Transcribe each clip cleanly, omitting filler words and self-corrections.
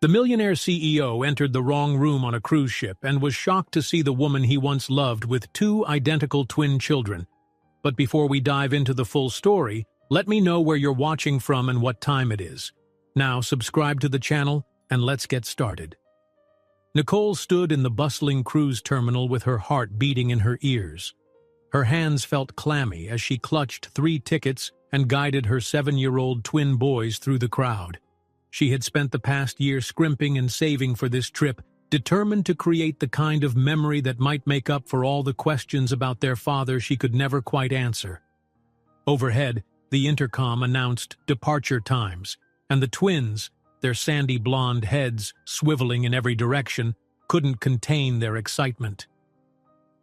The millionaire CEO entered the wrong room on a cruise ship and was shocked to see the woman he once loved with two identical twin children. But before we dive into the full story, let me know where you're watching from and what time it is. Now subscribe to the channel and let's get started. Nicole stood in the bustling cruise terminal with her heart beating in her ears. Her hands felt clammy as she clutched 3 tickets and guided her 7-year-old twin boys through the crowd. She had spent the past year scrimping and saving for this trip, determined to create the kind of memory that might make up for all the questions about their father she could never quite answer. Overhead, the intercom announced departure times, and the twins, their sandy blonde heads swiveling in every direction, couldn't contain their excitement.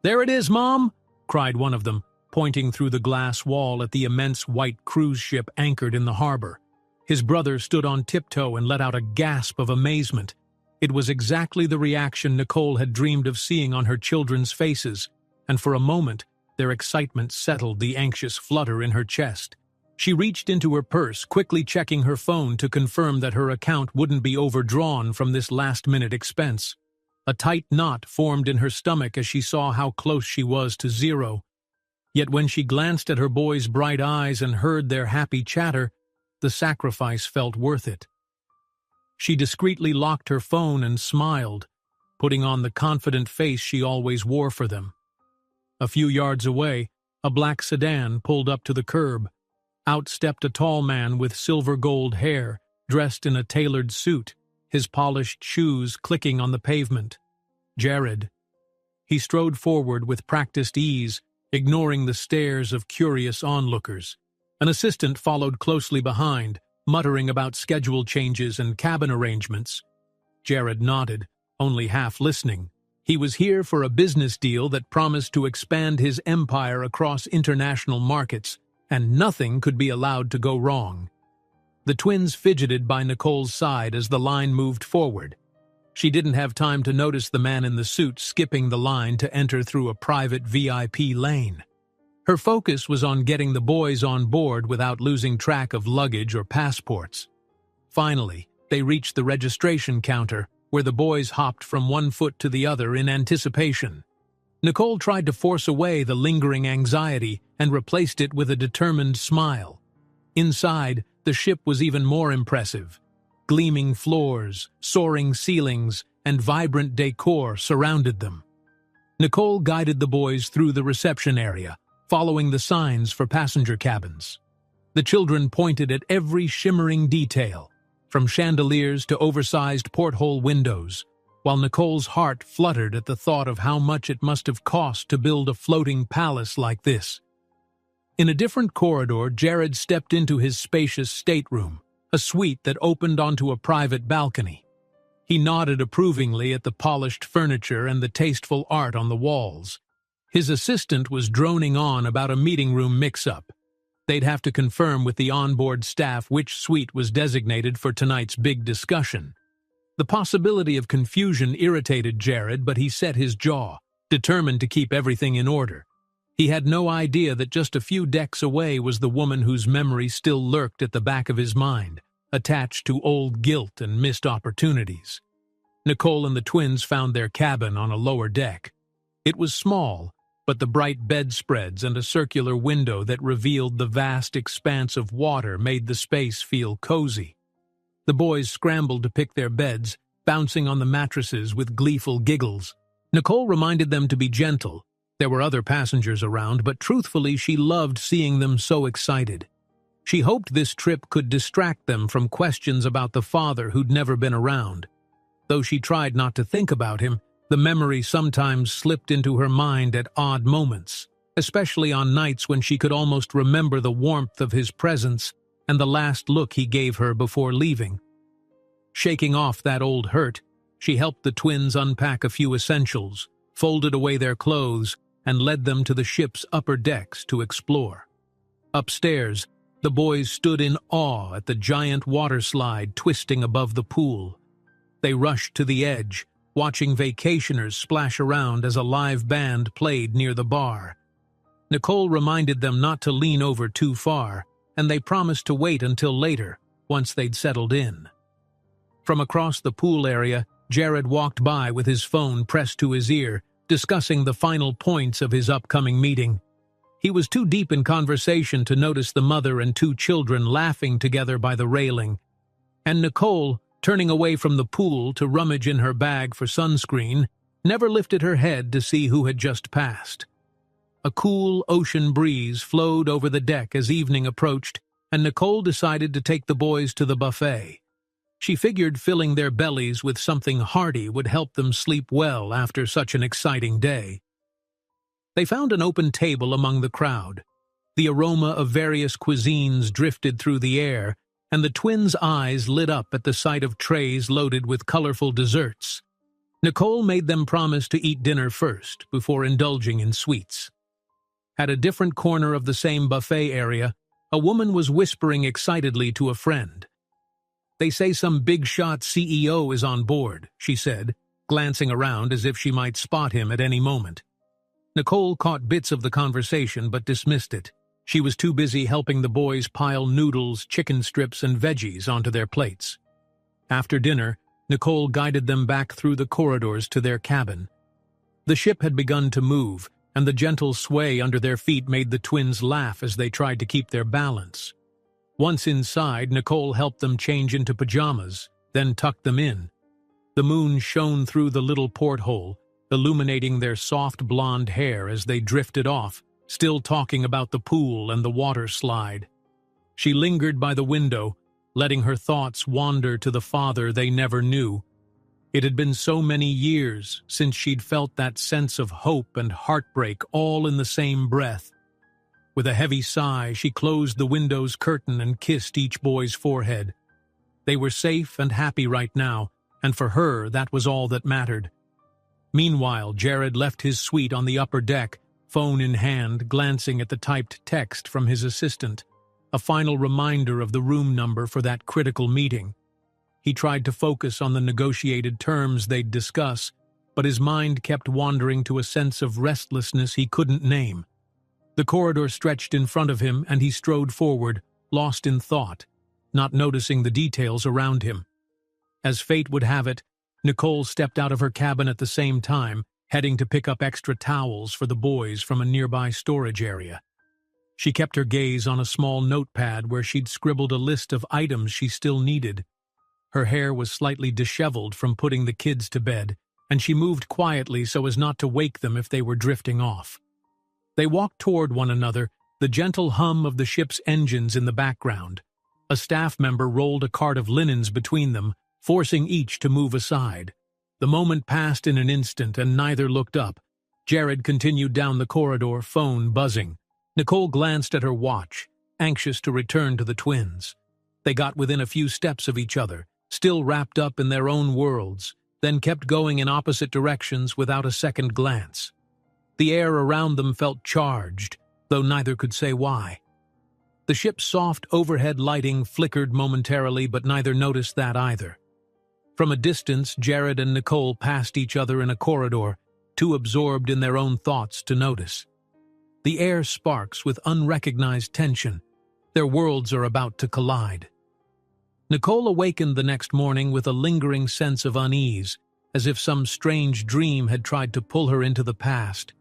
"There it is, Mom!" cried one of them, pointing through the glass wall at the immense white cruise ship anchored in the harbor. His brother stood on tiptoe and let out a gasp of amazement. It was exactly the reaction Nicole had dreamed of seeing on her children's faces, and for a moment, their excitement settled the anxious flutter in her chest. She reached into her purse, quickly checking her phone to confirm that her account wouldn't be overdrawn from this last-minute expense. A tight knot formed in her stomach as she saw how close she was to zero. Yet when she glanced at her boys' bright eyes and heard their happy chatter, the sacrifice felt worth it. She discreetly locked her phone and smiled, putting on the confident face she always wore for them. A few yards away, a black sedan pulled up to the curb. Out stepped a tall man with silver-gold hair, dressed in a tailored suit, his polished shoes clicking on the pavement. Jared. He strode forward with practiced ease, ignoring the stares of curious onlookers. An assistant followed closely behind, muttering about schedule changes and cabin arrangements. Jared nodded, only half listening. He was here for a business deal that promised to expand his empire across international markets, and nothing could be allowed to go wrong. The twins fidgeted by Nicole's side as the line moved forward. She didn't have time to notice the man in the suit skipping the line to enter through a private VIP lane. Her focus was on getting the boys on board without losing track of luggage or passports. Finally, they reached the registration counter, where the boys hopped from one foot to the other in anticipation. Nicole tried to force away the lingering anxiety and replaced it with a determined smile. Inside, the ship was even more impressive. Gleaming floors, soaring ceilings, and vibrant decor surrounded them. Nicole guided the boys through the reception area, following the signs for passenger cabins. The children pointed at every shimmering detail, from chandeliers to oversized porthole windows, while Nicole's heart fluttered at the thought of how much it must have cost to build a floating palace like this. In a different corridor, Jared stepped into his spacious stateroom, a suite that opened onto a private balcony. He nodded approvingly at the polished furniture and the tasteful art on the walls. His assistant was droning on about a meeting room mix-up. They'd have to confirm with the onboard staff which suite was designated for tonight's big discussion. The possibility of confusion irritated Jared, but he set his jaw, determined to keep everything in order. He had no idea that just a few decks away was the woman whose memory still lurked at the back of his mind, attached to old guilt and missed opportunities. Nicole and the twins found their cabin on a lower deck. It was small, but the bright bedspreads and a circular window that revealed the vast expanse of water made the space feel cozy. The boys scrambled to pick their beds, bouncing on the mattresses with gleeful giggles. Nicole reminded them to be gentle. There were other passengers around, but truthfully she loved seeing them so excited. She hoped this trip could distract them from questions about the father who'd never been around. Though she tried not to think about him, the memory sometimes slipped into her mind at odd moments, especially on nights when she could almost remember the warmth of his presence and the last look he gave her before leaving. Shaking off that old hurt, she helped the twins unpack a few essentials, folded away their clothes, and led them to the ship's upper decks to explore. Upstairs, the boys stood in awe at the giant water slide twisting above the pool. They rushed to the edge, watching vacationers splash around as a live band played near the bar. Nicole reminded them not to lean over too far, and they promised to wait until later, once they'd settled in. From across the pool area, Jared walked by with his phone pressed to his ear, discussing the final points of his upcoming meeting. He was too deep in conversation to notice the mother and two children laughing together by the railing, and Nicole, turning away from the pool to rummage in her bag for sunscreen, never lifted her head to see who had just passed. A cool ocean breeze flowed over the deck as evening approached, and Nicole decided to take the boys to the buffet. She figured filling their bellies with something hearty would help them sleep well after such an exciting day. They found an open table among the crowd. The aroma of various cuisines drifted through the air, and the twins' eyes lit up at the sight of trays loaded with colorful desserts. Nicole made them promise to eat dinner first, before indulging in sweets. At a different corner of the same buffet area, a woman was whispering excitedly to a friend. "They say some big-shot CEO is on board," she said, glancing around as if she might spot him at any moment. Nicole caught bits of the conversation but dismissed it. She was too busy helping the boys pile noodles, chicken strips, and veggies onto their plates. After dinner, Nicole guided them back through the corridors to their cabin. The ship had begun to move, and the gentle sway under their feet made the twins laugh as they tried to keep their balance. Once inside, Nicole helped them change into pajamas, then tucked them in. The moon shone through the little porthole, illuminating their soft blonde hair as they drifted off, still talking about the pool and the water slide. She lingered by the window, letting her thoughts wander to the father they never knew. It had been so many years since she'd felt that sense of hope and heartbreak all in the same breath. With a heavy sigh, she closed the window's curtain and kissed each boy's forehead. They were safe and happy right now, and for her that was all that mattered. Meanwhile, Jared left his suite on the upper deck, phone in hand, glancing at the typed text from his assistant, a final reminder of the room number for that critical meeting. He tried to focus on the negotiated terms they'd discuss, but his mind kept wandering to a sense of restlessness he couldn't name. The corridor stretched in front of him, and he strode forward, lost in thought, not noticing the details around him. As fate would have it, Nicole stepped out of her cabin at the same time, heading to pick up extra towels for the boys from a nearby storage area. She kept her gaze on a small notepad where she'd scribbled a list of items she still needed. Her hair was slightly disheveled from putting the kids to bed, and she moved quietly so as not to wake them if they were drifting off. They walked toward one another, the gentle hum of the ship's engines in the background. A staff member rolled a cart of linens between them, forcing each to move aside. The moment passed in an instant, and neither looked up. Jared continued down the corridor, phone buzzing. Nicole glanced at her watch, anxious to return to the twins. They got within a few steps of each other, still wrapped up in their own worlds, then kept going in opposite directions without a second glance. The air around them felt charged, though neither could say why. The ship's soft overhead lighting flickered momentarily, but neither noticed that either. From a distance, Jared and Nicole passed each other in a corridor, too absorbed in their own thoughts to notice. The air sparks with unrecognized tension. Their worlds are about to collide. Nicole awakened the next morning with a lingering sense of unease, as if some strange dream had tried to pull her into the past.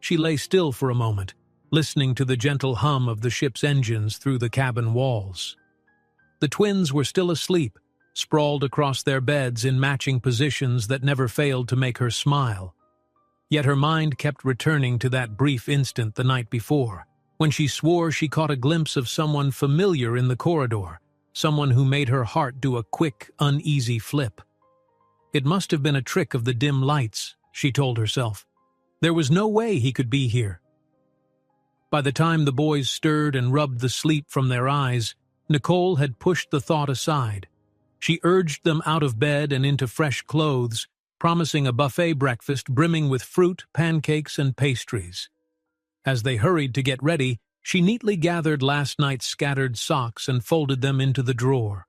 She lay still for a moment, listening to the gentle hum of the ship's engines through the cabin walls. The twins were still asleep, sprawled across their beds in matching positions that never failed to make her smile. Yet her mind kept returning to that brief instant the night before, when she swore she caught a glimpse of someone familiar in the corridor, someone who made her heart do a quick, uneasy flip. It must have been a trick of the dim lights, she told herself. There was no way he could be here. By the time the boys stirred and rubbed the sleep from their eyes, Nicole had pushed the thought aside. She urged them out of bed and into fresh clothes, promising a buffet breakfast brimming with fruit, pancakes, and pastries. As they hurried to get ready, she neatly gathered last night's scattered socks and folded them into the drawer.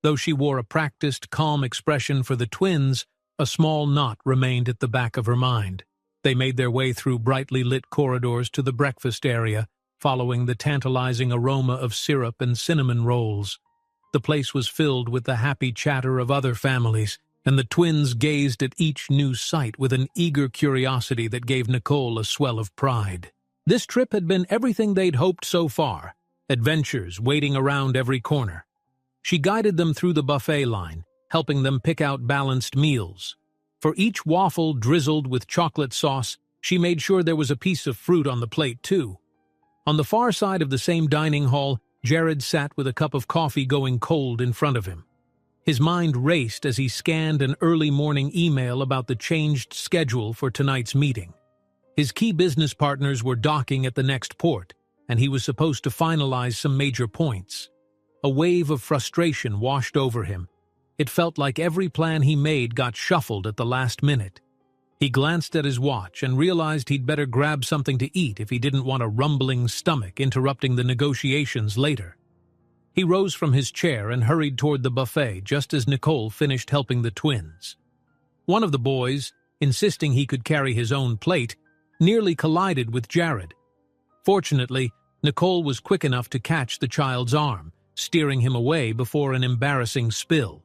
Though she wore a practiced, calm expression for the twins, a small knot remained at the back of her mind. They made their way through brightly lit corridors to the breakfast area, following the tantalizing aroma of syrup and cinnamon rolls. The place was filled with the happy chatter of other families, and the twins gazed at each new sight with an eager curiosity that gave Nicole a swell of pride. This trip had been everything they'd hoped so far, adventures waiting around every corner. She guided them through the buffet line, helping them pick out balanced meals. For each waffle drizzled with chocolate sauce, she made sure there was a piece of fruit on the plate too. On the far side of the same dining hall, Jared sat with a cup of coffee going cold in front of him. His mind raced as he scanned an early morning email about the changed schedule for tonight's meeting. His key business partners were docking at the next port, and he was supposed to finalize some major points. A wave of frustration washed over him. It felt like every plan he made got shuffled at the last minute. He glanced at his watch and realized he'd better grab something to eat if he didn't want a rumbling stomach interrupting the negotiations later. He rose from his chair and hurried toward the buffet just as Nicole finished helping the twins. One of the boys, insisting he could carry his own plate, nearly collided with Jared. Fortunately, Nicole was quick enough to catch the child's arm, steering him away before an embarrassing spill.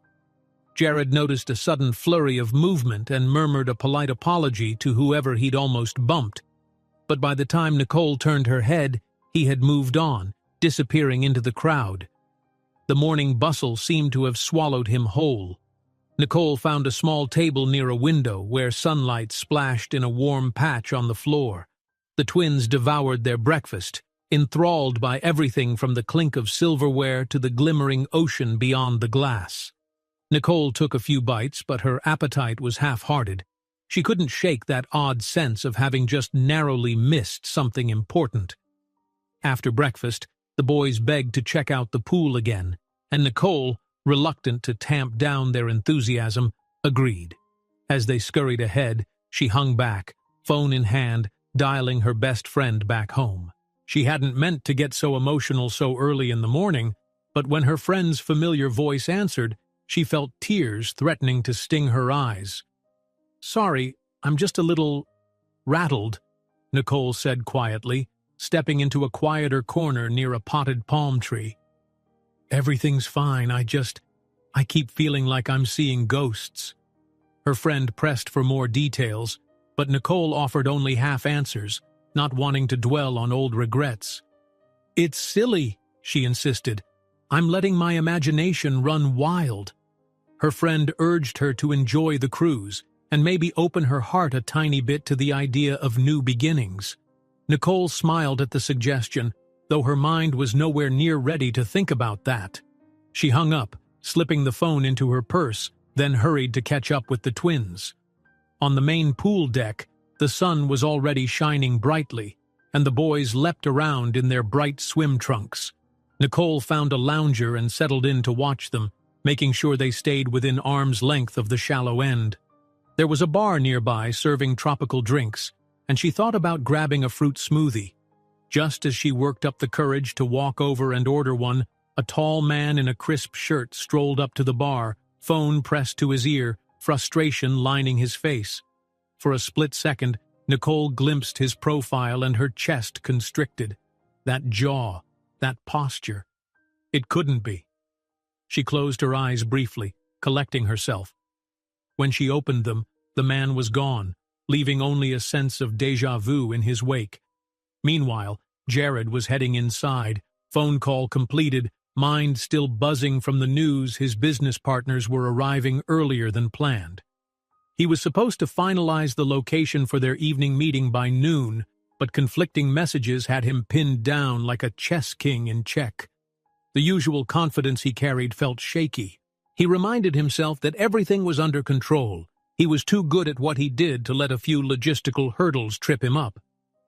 Jared noticed a sudden flurry of movement and murmured a polite apology to whoever he'd almost bumped. But by the time Nicole turned her head, he had moved on, disappearing into the crowd. The morning bustle seemed to have swallowed him whole. Nicole found a small table near a window where sunlight splashed in a warm patch on the floor. The twins devoured their breakfast, enthralled by everything from the clink of silverware to the glimmering ocean beyond the glass. Nicole took a few bites, but her appetite was half-hearted. She couldn't shake that odd sense of having just narrowly missed something important. After breakfast, the boys begged to check out the pool again, and Nicole, reluctant to tamp down their enthusiasm, agreed. As they scurried ahead, she hung back, phone in hand, dialing her best friend back home. She hadn't meant to get so emotional so early in the morning, but when her friend's familiar voice answered, she felt tears threatening to sting her eyes. "Sorry, I'm just a little rattled," Nicole said quietly, stepping into a quieter corner near a potted palm tree. "Everything's fine, I keep feeling like I'm seeing ghosts." Her friend pressed for more details, but Nicole offered only half answers, not wanting to dwell on old regrets. "It's silly," she insisted. "I'm letting my imagination run wild." Her friend urged her to enjoy the cruise and maybe open her heart a tiny bit to the idea of new beginnings. Nicole smiled at the suggestion, though her mind was nowhere near ready to think about that. She hung up, slipping the phone into her purse, then hurried to catch up with the twins. On the main pool deck, the sun was already shining brightly, and the boys leapt around in their bright swim trunks. Nicole found a lounger and settled in to watch them, making sure they stayed within arm's length of the shallow end. There was a bar nearby serving tropical drinks, and she thought about grabbing a fruit smoothie. Just as she worked up the courage to walk over and order one, a tall man in a crisp shirt strolled up to the bar, phone pressed to his ear, frustration lining his face. For a split second, Nicole glimpsed his profile and her chest constricted. That jaw, that posture. It couldn't be. She closed her eyes briefly, collecting herself. When she opened them, the man was gone, leaving only a sense of déjà vu in his wake. Meanwhile, Jared was heading inside, phone call completed, mind still buzzing from the news his business partners were arriving earlier than planned. He was supposed to finalize the location for their evening meeting by noon, but conflicting messages had him pinned down like a chess king in check. The usual confidence he carried felt shaky. He reminded himself that everything was under control. He was too good at what he did to let a few logistical hurdles trip him up.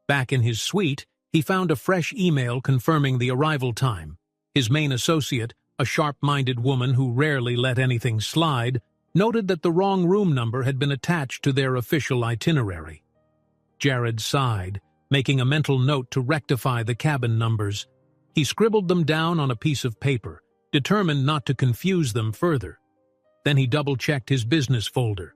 Back in his suite, he found a fresh email confirming the arrival time. His main associate, a sharp-minded woman who rarely let anything slide, noted that the wrong room number had been attached to their official itinerary. Jared sighed, making a mental note to rectify the cabin numbers. He scribbled them down on a piece of paper, determined not to confuse them further. Then he double-checked his business folder.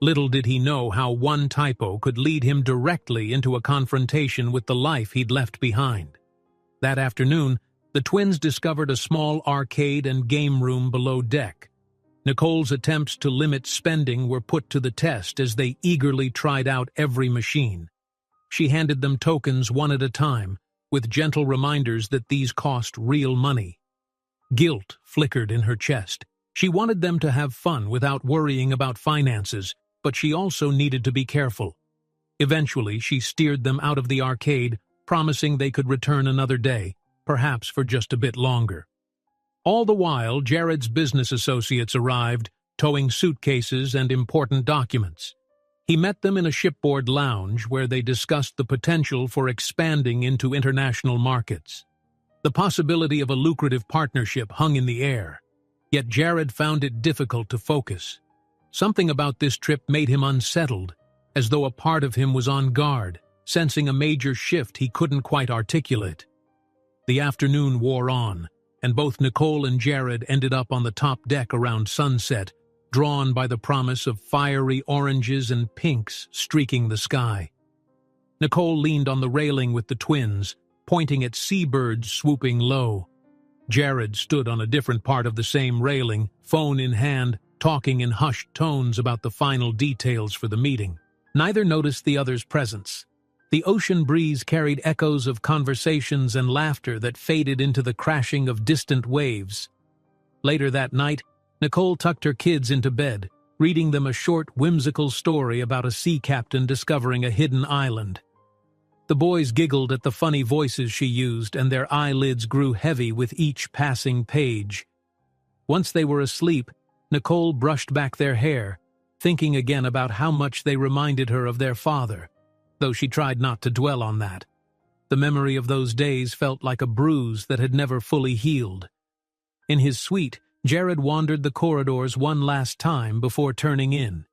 Little did he know how one typo could lead him directly into a confrontation with the life he'd left behind. That afternoon, The twins discovered a small arcade and game room below deck. Nicole's attempts to limit spending were put to the test as they eagerly tried out every machine. She handed them tokens one at a time, with gentle reminders that these cost real money. Guilt flickered in her chest. She wanted them to have fun without worrying about finances, but she also needed to be careful. Eventually, she steered them out of the arcade, promising they could return another day, perhaps for just a bit longer. All the while, Jared's business associates arrived, towing suitcases and important documents. He met them in a shipboard lounge where they discussed the potential for expanding into international markets. The possibility of a lucrative partnership hung in the air, yet Jared found it difficult to focus. Something about this trip made him unsettled, as though a part of him was on guard, sensing a major shift he couldn't quite articulate. The afternoon wore on, and both Nicole and Jared ended up on the top deck around sunset, drawn by the promise of fiery oranges and pinks streaking the sky. Nicole leaned on the railing with the twins, pointing at seabirds swooping low. Jared stood on a different part of the same railing, phone in hand, talking in hushed tones about the final details for the meeting. Neither noticed the other's presence. The ocean breeze carried echoes of conversations and laughter that faded into the crashing of distant waves. Later that night, Nicole tucked her kids into bed, reading them a short, whimsical story about a sea captain discovering a hidden island. The boys giggled at the funny voices she used, and their eyelids grew heavy with each passing page. Once they were asleep, Nicole brushed back their hair, thinking again about how much they reminded her of their father, though she tried not to dwell on that. The memory of those days felt like a bruise that had never fully healed. In his suite, Jared wandered the corridors one last time before turning in.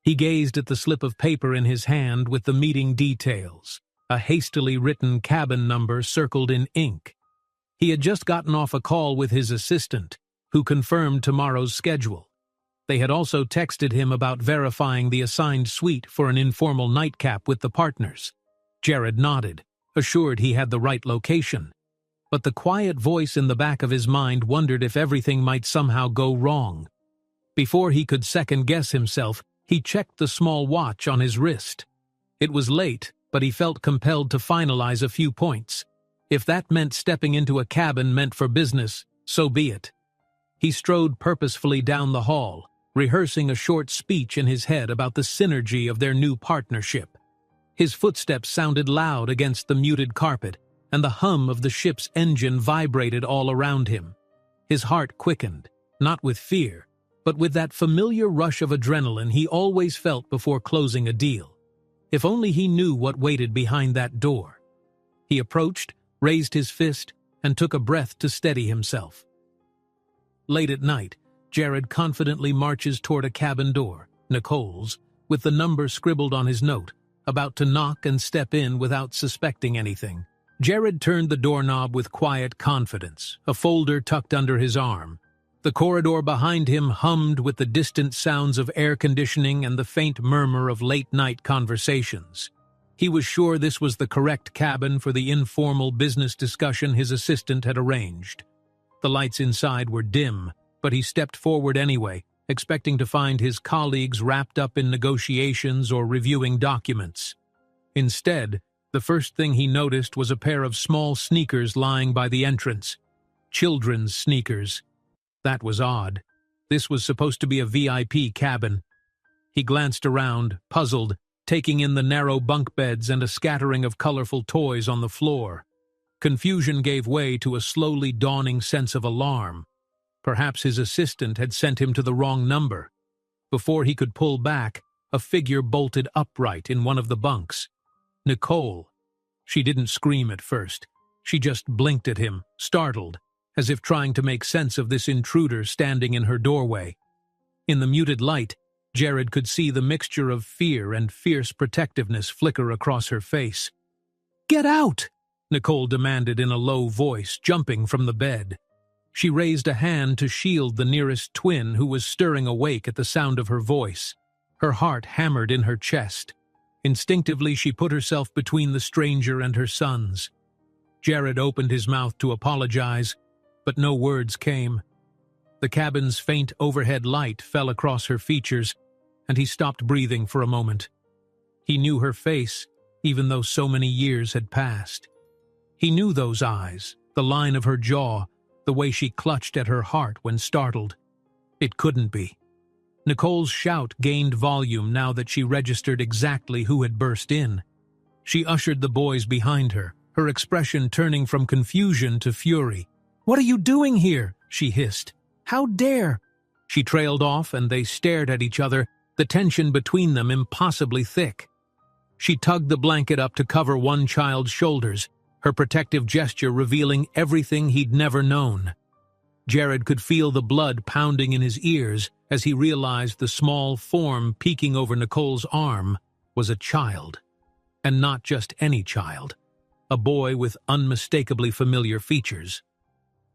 He gazed at the slip of paper in his hand with the meeting details, a hastily written cabin number circled in ink. He had just gotten off a call with his assistant, who confirmed tomorrow's schedule. They had also texted him about verifying the assigned suite for an informal nightcap with the partners. Jared nodded, assured he had the right location. But the quiet voice in the back of his mind wondered if everything might somehow go wrong. Before he could second-guess himself, he checked the small watch on his wrist. It was late, but he felt compelled to finalize a few points. If that meant stepping into a cabin meant for business, so be it. He strode purposefully down the hall, rehearsing a short speech in his head about the synergy of their new partnership. His footsteps sounded loud against the muted carpet, and the hum of the ship's engine vibrated all around him. His heart quickened, not with fear, but with that familiar rush of adrenaline he always felt before closing a deal. If only he knew what waited behind that door. He approached, raised his fist, and took a breath to steady himself. Late at night, Jared confidently marches toward a cabin door, Nicole's, with the number scribbled on his note, about to knock and step in without suspecting anything. Jared turned the doorknob with quiet confidence, a folder tucked under his arm. The corridor behind him hummed with the distant sounds of air conditioning and the faint murmur of late-night conversations. He was sure this was the correct cabin for the informal business discussion his assistant had arranged. The lights inside were dim, but he stepped forward anyway, expecting to find his colleagues wrapped up in negotiations or reviewing documents. Instead, the first thing he noticed was a pair of small sneakers lying by the entrance. Children's sneakers. That was odd. This was supposed to be a VIP cabin. He glanced around, puzzled, taking in the narrow bunk beds and a scattering of colorful toys on the floor. Confusion gave way to a slowly dawning sense of alarm. Perhaps his assistant had sent him to the wrong number. Before he could pull back, a figure bolted upright in one of the bunks. Nicole. She didn't scream at first. She just blinked at him, startled, as if trying to make sense of this intruder standing in her doorway. In the muted light, Jared could see the mixture of fear and fierce protectiveness flicker across her face. "Get out!" Nicole demanded in a low voice, jumping from the bed. She raised a hand to shield the nearest twin who was stirring awake at the sound of her voice. Her heart hammered in her chest. Instinctively, she put herself between the stranger and her sons. Jared opened his mouth to apologize, but no words came. The cabin's faint overhead light fell across her features, and he stopped breathing for a moment. He knew her face, even though so many years had passed. He knew those eyes, the line of her jaw, the way she clutched at her heart when startled. It couldn't be. Nicole's shout gained volume now that she registered exactly who had burst in. She ushered the boys behind her, her expression turning from confusion to fury. "What are you doing here?" she hissed. "How dare?" She trailed off, and they stared at each other, the tension between them impossibly thick. She tugged the blanket up to cover one child's shoulders, her protective gesture revealing everything he'd never known. Jared could feel the blood pounding in his ears as he realized the small form peeking over Nicole's arm was a child. And not just any child. A boy with unmistakably familiar features.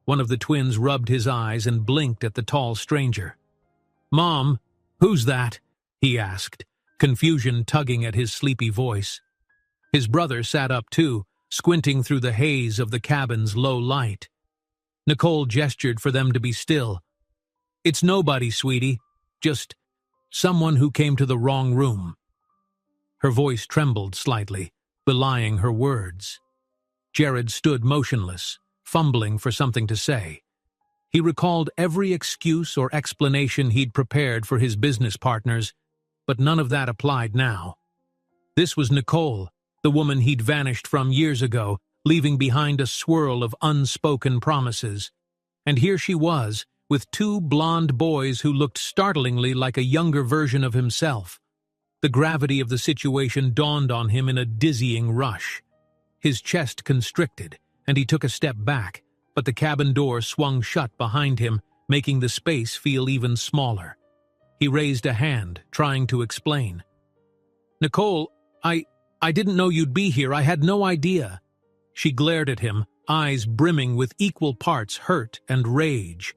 One of the twins rubbed his eyes and blinked at the tall stranger. "Mom, who's that?" he asked, confusion tugging at his sleepy voice. His brother sat up too, squinting through the haze of the cabin's low light. Nicole gestured for them to be still. "It's nobody, sweetie. Just someone who came to the wrong room." Her voice trembled slightly, belying her words. Jared stood motionless, fumbling for something to say. He recalled every excuse or explanation he'd prepared for his business partners, but none of that applied now. This was Nicole, the woman he'd vanished from years ago, leaving behind a swirl of unspoken promises. And here she was, with two blonde boys who looked startlingly like a younger version of himself. The gravity of the situation dawned on him in a dizzying rush. His chest constricted, and he took a step back, but the cabin door swung shut behind him, making the space feel even smaller. He raised a hand, trying to explain. "Nicole, I didn't know you'd be here. I had no idea." She glared at him, eyes brimming with equal parts hurt and rage.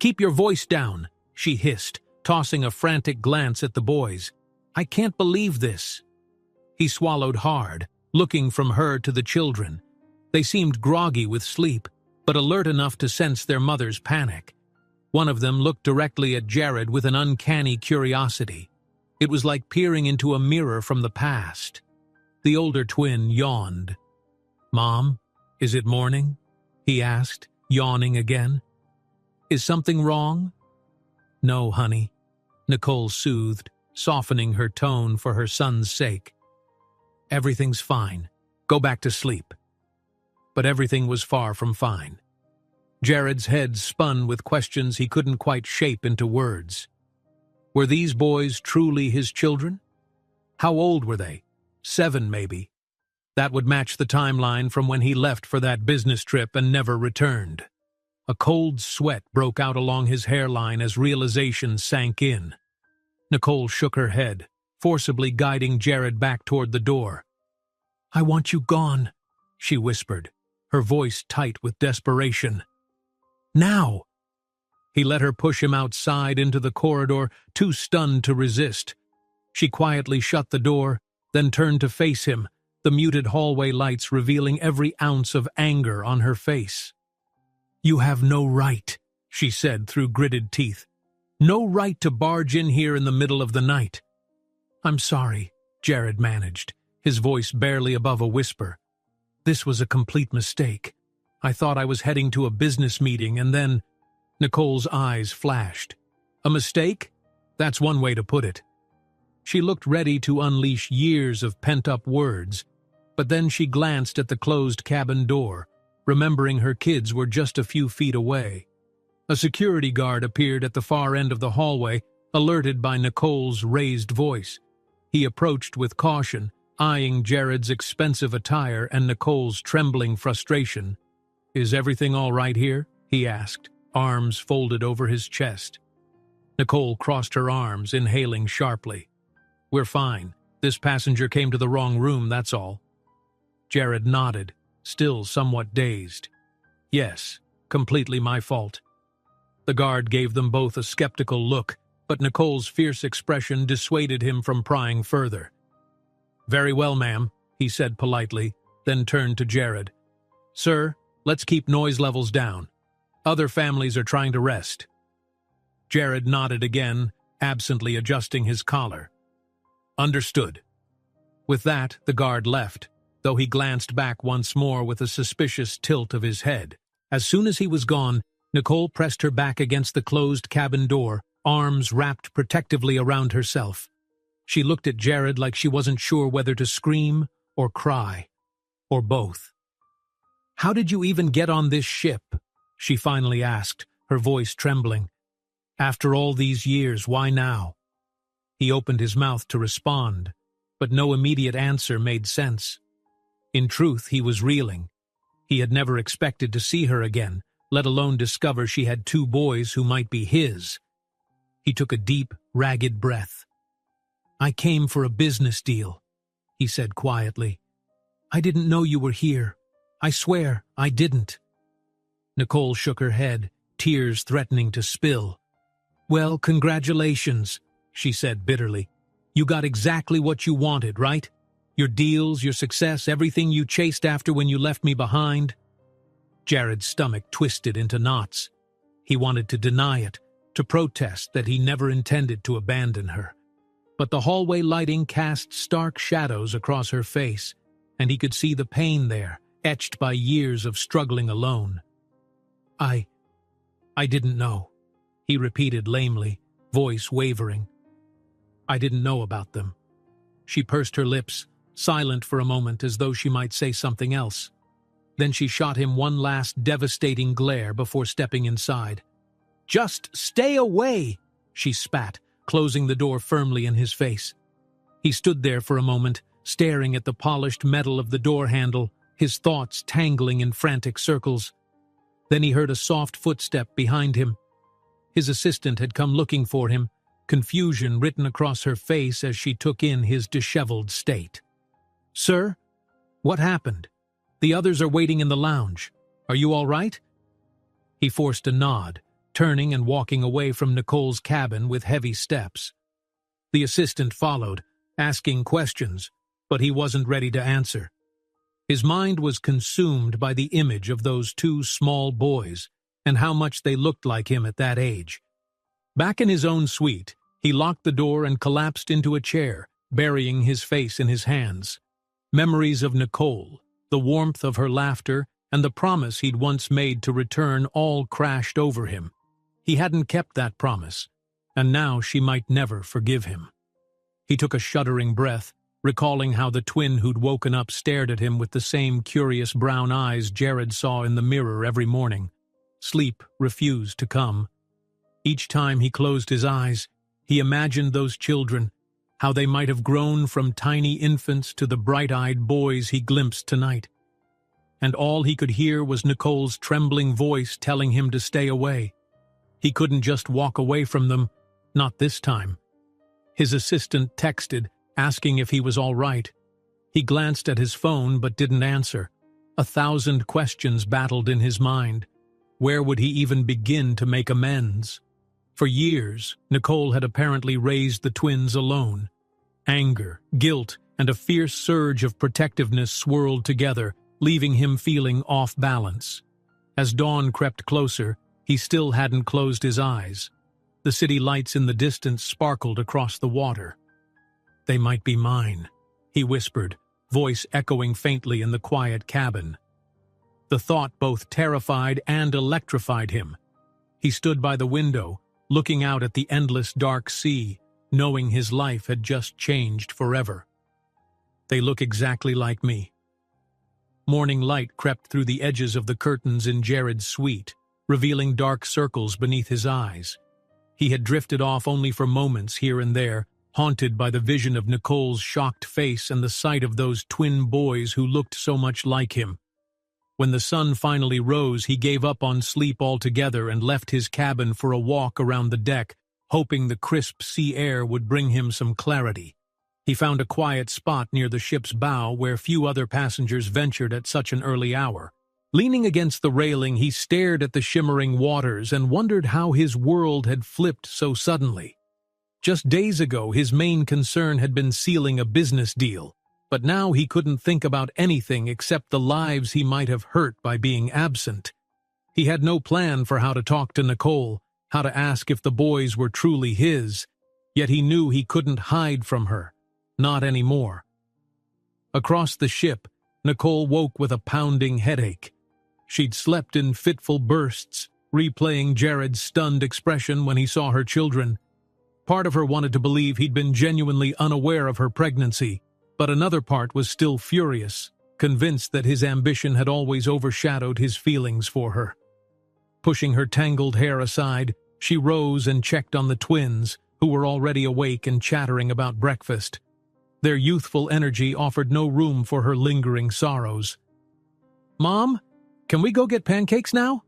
"Keep your voice down," she hissed, tossing a frantic glance at the boys. "I can't believe this." He swallowed hard, looking from her to the children. They seemed groggy with sleep, but alert enough to sense their mother's panic. One of them looked directly at Jared with an uncanny curiosity. It was like peering into a mirror from the past. The older twin yawned. "Mom, is it morning?" he asked, yawning again. "Is something wrong?" "No, honey," Nicole soothed, softening her tone for her son's sake. "Everything's fine. Go back to sleep." But everything was far from fine. Jared's head spun with questions he couldn't quite shape into words. Were these boys truly his children? How old were they? 7, maybe. That would match the timeline from when he left for that business trip and never returned. A cold sweat broke out along his hairline as realization sank in. Nicole shook her head, forcibly guiding Jared back toward the door. "I want you gone," she whispered, her voice tight with desperation. "Now!" He let her push him outside into the corridor, too stunned to resist. She quietly shut the door, then turned to face him, the muted hallway lights revealing every ounce of anger on her face. "You have no right," she said through gritted teeth. "No right to barge in here in the middle of the night." "I'm sorry," Jared managed, his voice barely above a whisper. "This was a complete mistake. I thought I was heading to a business meeting and then—" Nicole's eyes flashed. "A mistake? That's one way to put it." She looked ready to unleash years of pent-up words, but then she glanced at the closed cabin door, remembering her kids were just a few feet away. A security guard appeared at the far end of the hallway, alerted by Nicole's raised voice. He approached with caution, eyeing Jared's expensive attire and Nicole's trembling frustration. "Is everything all right here?" he asked, arms folded over his chest. Nicole crossed her arms, inhaling sharply. "We're fine. This passenger came to the wrong room, that's all." Jared nodded, still somewhat dazed. "Yes, completely my fault." The guard gave them both a skeptical look, but Nicole's fierce expression dissuaded him from prying further. "Very well, ma'am," he said politely, then turned to Jared. "Sir, let's keep noise levels down. Other families are trying to rest." Jared nodded again, absently adjusting his collar. "Understood." With that, the guard left, though he glanced back once more with a suspicious tilt of his head. As soon as he was gone, Nicole pressed her back against the closed cabin door, arms wrapped protectively around herself. She looked at Jared like she wasn't sure whether to scream or cry, or both. "How did you even get on this ship?" she finally asked, her voice trembling. "After all these years, why now?" He opened his mouth to respond, but no immediate answer made sense. In truth, he was reeling. He had never expected to see her again, let alone discover she had two boys who might be his. He took a deep, ragged breath. "I came for a business deal," he said quietly. "I didn't know you were here. I swear, I didn't." Nicole shook her head, tears threatening to spill. "Well, congratulations," she said bitterly. "You got exactly what you wanted, right? Your deals, your success, everything you chased after when you left me behind." Jared's stomach twisted into knots. He wanted to deny it, to protest that he never intended to abandon her. But the hallway lighting cast stark shadows across her face, and he could see the pain there, etched by years of struggling alone. I didn't know," he repeated lamely, voice wavering. "I didn't know about them." She pursed her lips, silent for a moment as though she might say something else. Then she shot him one last devastating glare before stepping inside. "Just stay away," she spat, closing the door firmly in his face. He stood there for a moment, staring at the polished metal of the door handle, his thoughts tangling in frantic circles. Then he heard a soft footstep behind him. His assistant had come looking for him, confusion written across her face as she took in his disheveled state. "Sir? What happened? The others are waiting in the lounge. Are you all right?" He forced a nod, turning and walking away from Nicole's cabin with heavy steps. The assistant followed, asking questions, but he wasn't ready to answer. His mind was consumed by the image of those two small boys and how much they looked like him at that age. Back in his own suite, he locked the door and collapsed into a chair, burying his face in his hands. Memories of Nicole, the warmth of her laughter, and the promise he'd once made to return all crashed over him. He hadn't kept that promise, and now she might never forgive him. He took a shuddering breath, recalling how the twin who'd woken up stared at him with the same curious brown eyes Jared saw in the mirror every morning. Sleep refused to come. Each time he closed his eyes, he imagined those children, how they might have grown from tiny infants to the bright-eyed boys he glimpsed tonight. And all he could hear was Nicole's trembling voice telling him to stay away. He couldn't just walk away from them, not this time. His assistant texted, asking if he was all right. He glanced at his phone but didn't answer. 1,000 questions battled in his mind. Where would he even begin to make amends? For years, Nicole had apparently raised the twins alone. Anger, guilt, and a fierce surge of protectiveness swirled together, leaving him feeling off balance. As dawn crept closer, he still hadn't closed his eyes. The city lights in the distance sparkled across the water. "They might be mine," he whispered, voice echoing faintly in the quiet cabin. The thought both terrified and electrified him. He stood by the window, looking out at the endless dark sea, knowing his life had just changed forever. "They look exactly like me." Morning light crept through the edges of the curtains in Jared's suite, revealing dark circles beneath his eyes. He had drifted off only for moments here and there, haunted by the vision of Nicole's shocked face and the sight of those twin boys who looked so much like him. When the sun finally rose, he gave up on sleep altogether and left his cabin for a walk around the deck, hoping the crisp sea air would bring him some clarity. He found a quiet spot near the ship's bow where few other passengers ventured at such an early hour. Leaning against the railing, he stared at the shimmering waters and wondered how his world had flipped so suddenly. Just days ago, his main concern had been sealing a business deal. But now he couldn't think about anything except the lives he might have hurt by being absent. He had no plan for how to talk to Nicole, how to ask if the boys were truly his, yet he knew he couldn't hide from her. Not anymore. Across the ship, Nicole woke with a pounding headache. She'd slept in fitful bursts, replaying Jared's stunned expression when he saw her children. Part of her wanted to believe he'd been genuinely unaware of her pregnancy, but another part was still furious, convinced that his ambition had always overshadowed his feelings for her. Pushing her tangled hair aside, she rose and checked on the twins, who were already awake and chattering about breakfast. Their youthful energy offered no room for her lingering sorrows. "Mom, can we go get pancakes now?"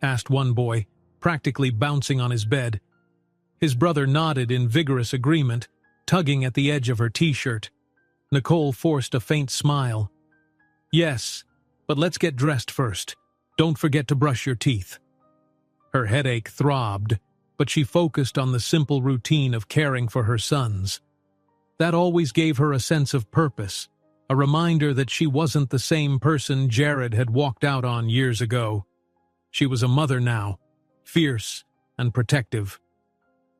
asked one boy, practically bouncing on his bed. His brother nodded in vigorous agreement, tugging at the edge of her t-shirt. Nicole forced a faint smile. "Yes, but let's get dressed first. Don't forget to brush your teeth." Her headache throbbed, but she focused on the simple routine of caring for her sons. That always gave her a sense of purpose, a reminder that she wasn't the same person Jared had walked out on years ago. She was a mother now, fierce and protective.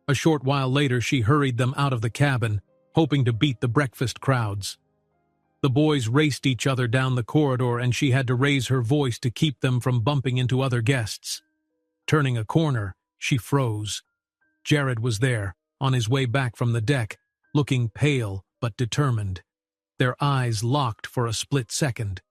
A short while later, she hurried them out of the cabin, hoping to beat the breakfast crowds. The boys raced each other down the corridor, and she had to raise her voice to keep them from bumping into other guests. Turning a corner, she froze. Jared was there, on his way back from the deck, looking pale but determined. Their eyes locked for a split second.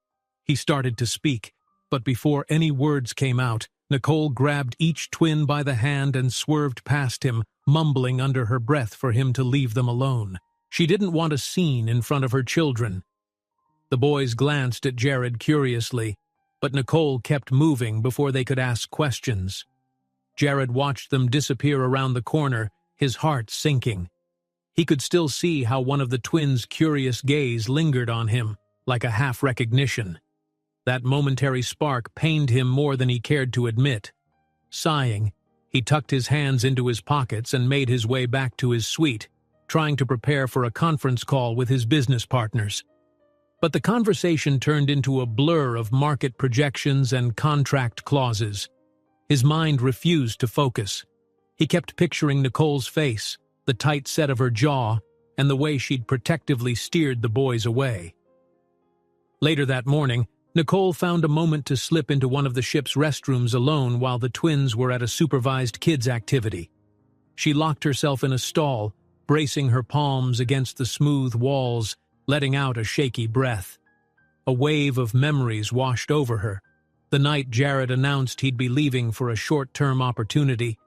He started to speak, but before any words came out, Nicole grabbed each twin by the hand and swerved past him, mumbling under her breath for him to leave them alone. She didn't want a scene in front of her children. The boys glanced at Jared curiously, but Nicole kept moving before they could ask questions. Jared watched them disappear around the corner, his heart sinking. He could still see how one of the twins' curious gaze lingered on him, like a half-recognition. That momentary spark pained him more than he cared to admit. Sighing, he tucked his hands into his pockets and made his way back to his suite, trying to prepare for a conference call with his business partners. But the conversation turned into a blur of market projections and contract clauses. His mind refused to focus. He kept picturing Nicole's face, the tight set of her jaw, and the way she'd protectively steered the boys away. Later that morning, Nicole found a moment to slip into one of the ship's restrooms alone while the twins were at a supervised kids' activity. She locked herself in a stall, bracing her palms against the smooth walls, letting out a shaky breath. A wave of memories washed over her. The night Jared announced he'd be leaving for a short-term opportunity,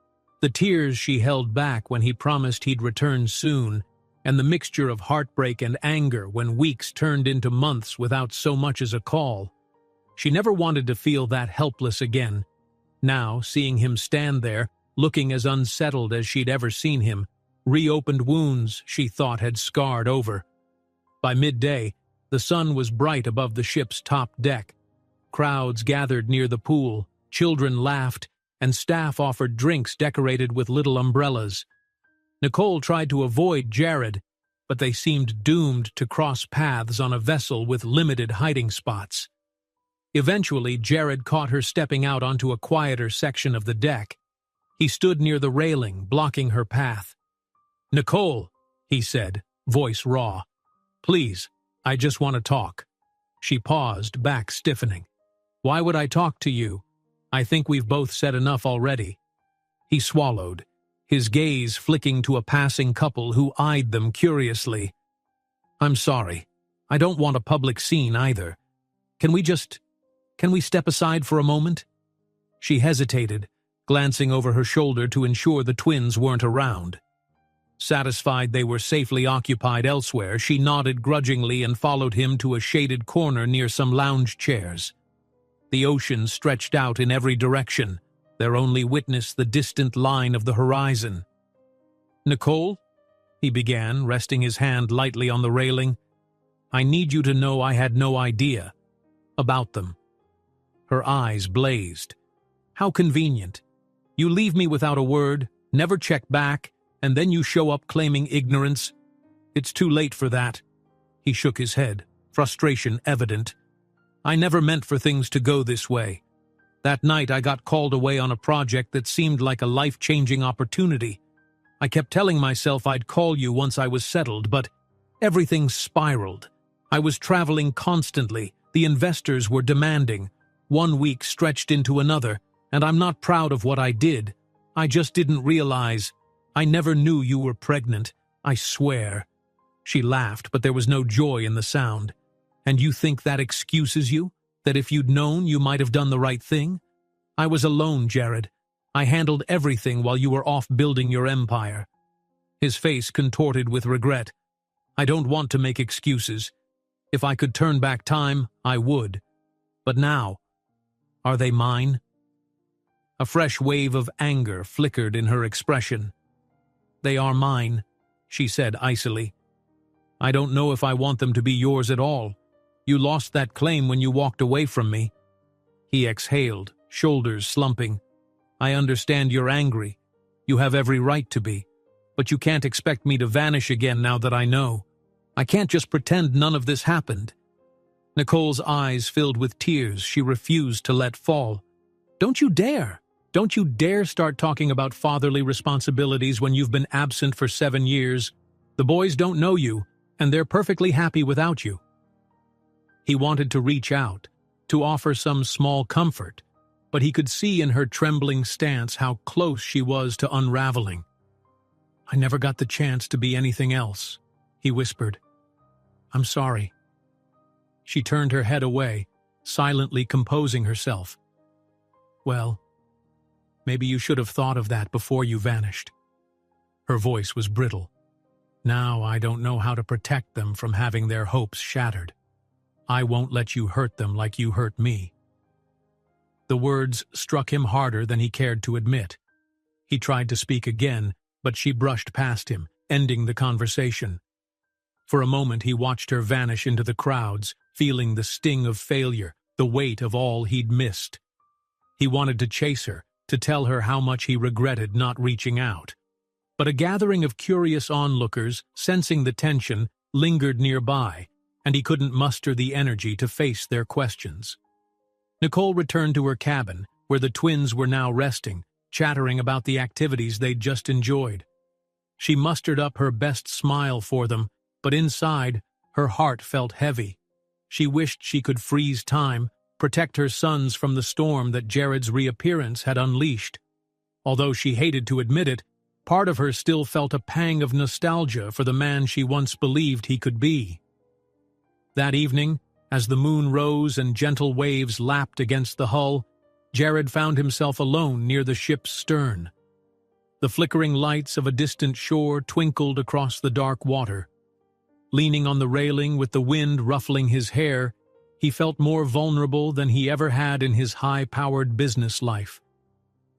the tears she held back when he promised he'd return soon, and the mixture of heartbreak and anger when weeks turned into months without so much as a call. She never wanted to feel that helpless again. Now, seeing him stand there, looking as unsettled as she'd ever seen him, reopened wounds she thought had scarred over. By midday, the sun was bright above the ship's top deck. Crowds gathered near the pool, children laughed, and staff offered drinks decorated with little umbrellas. Nicole tried to avoid Jared, but they seemed doomed to cross paths on a vessel with limited hiding spots. Eventually, Jared caught her stepping out onto a quieter section of the deck. He stood near the railing, blocking her path. "Nicole," he said, voice raw. "Please, I just want to talk." She paused, back stiffening. "Why would I talk to you? I think we've both said enough already." He swallowed, his gaze flicking to a passing couple who eyed them curiously. "I'm sorry. I don't want a public scene either. Can we step aside for a moment?" She hesitated, glancing over her shoulder to ensure the twins weren't around. Satisfied they were safely occupied elsewhere, she nodded grudgingly and followed him to a shaded corner near some lounge chairs. The ocean stretched out in every direction, their only witness the distant line of the horizon. "Nicole," he began, resting his hand lightly on the railing, "I need you to know I had no idea about them." Her eyes blazed. "How convenient. You leave me without a word, never check back, and then you show up claiming ignorance. It's too late for that." He shook his head. frustration evident. I never meant for things to go this way. That night I got called away on a project that seemed like a life-changing opportunity. I kept telling myself I'd call you once I was settled, but everything spiraled. I was traveling constantly, the investors were demanding. 1 week stretched into another, and I'm not proud of what I did. I just didn't realize. I never knew you were pregnant, I swear. She laughed, but there was no joy in the sound. And you think that excuses you? That if you'd known, you might have done the right thing? I was alone, Jared. I handled everything while you were off building your empire. His face contorted with regret. I don't want to make excuses. If I could turn back time, I would. But now, are they mine? A fresh wave of anger flickered in her expression. They are mine, she said icily. I don't know if I want them to be yours at all. You lost that claim when you walked away from me. He exhaled, shoulders slumping. I understand you're angry. You have every right to be. But you can't expect me to vanish again now that I know. I can't just pretend none of this happened. Nicole's eyes filled with tears she refused to let fall. Don't you dare! Don't you dare start talking about fatherly responsibilities when you've been absent for 7 years. The boys don't know you, and they're perfectly happy without you. He wanted to reach out, to offer some small comfort, but he could see in her trembling stance how close she was to unraveling. I never got the chance to be anything else, he whispered. I'm sorry. She turned her head away, silently composing herself. Well, maybe you should have thought of that before you vanished. Her voice was brittle. Now I don't know how to protect them from having their hopes shattered. I won't let you hurt them like you hurt me. The words struck him harder than he cared to admit. He tried to speak again, but she brushed past him, ending the conversation. For a moment he watched her vanish into the crowds, feeling the sting of failure, the weight of all he'd missed. He wanted to chase her, to tell her how much he regretted not reaching out. But a gathering of curious onlookers, sensing the tension, lingered nearby, and he couldn't muster the energy to face their questions. Nicole returned to her cabin, where the twins were now resting, chattering about the activities they'd just enjoyed. She mustered up her best smile for them, but inside, her heart felt heavy. She wished she could freeze time, protect her sons from the storm that Jared's reappearance had unleashed. Although she hated to admit it, part of her still felt a pang of nostalgia for the man she once believed he could be. That evening, as the moon rose and gentle waves lapped against the hull, Jared found himself alone near the ship's stern. The flickering lights of a distant shore twinkled across the dark water. Leaning on the railing with the wind ruffling his hair, he felt more vulnerable than he ever had in his high-powered business life.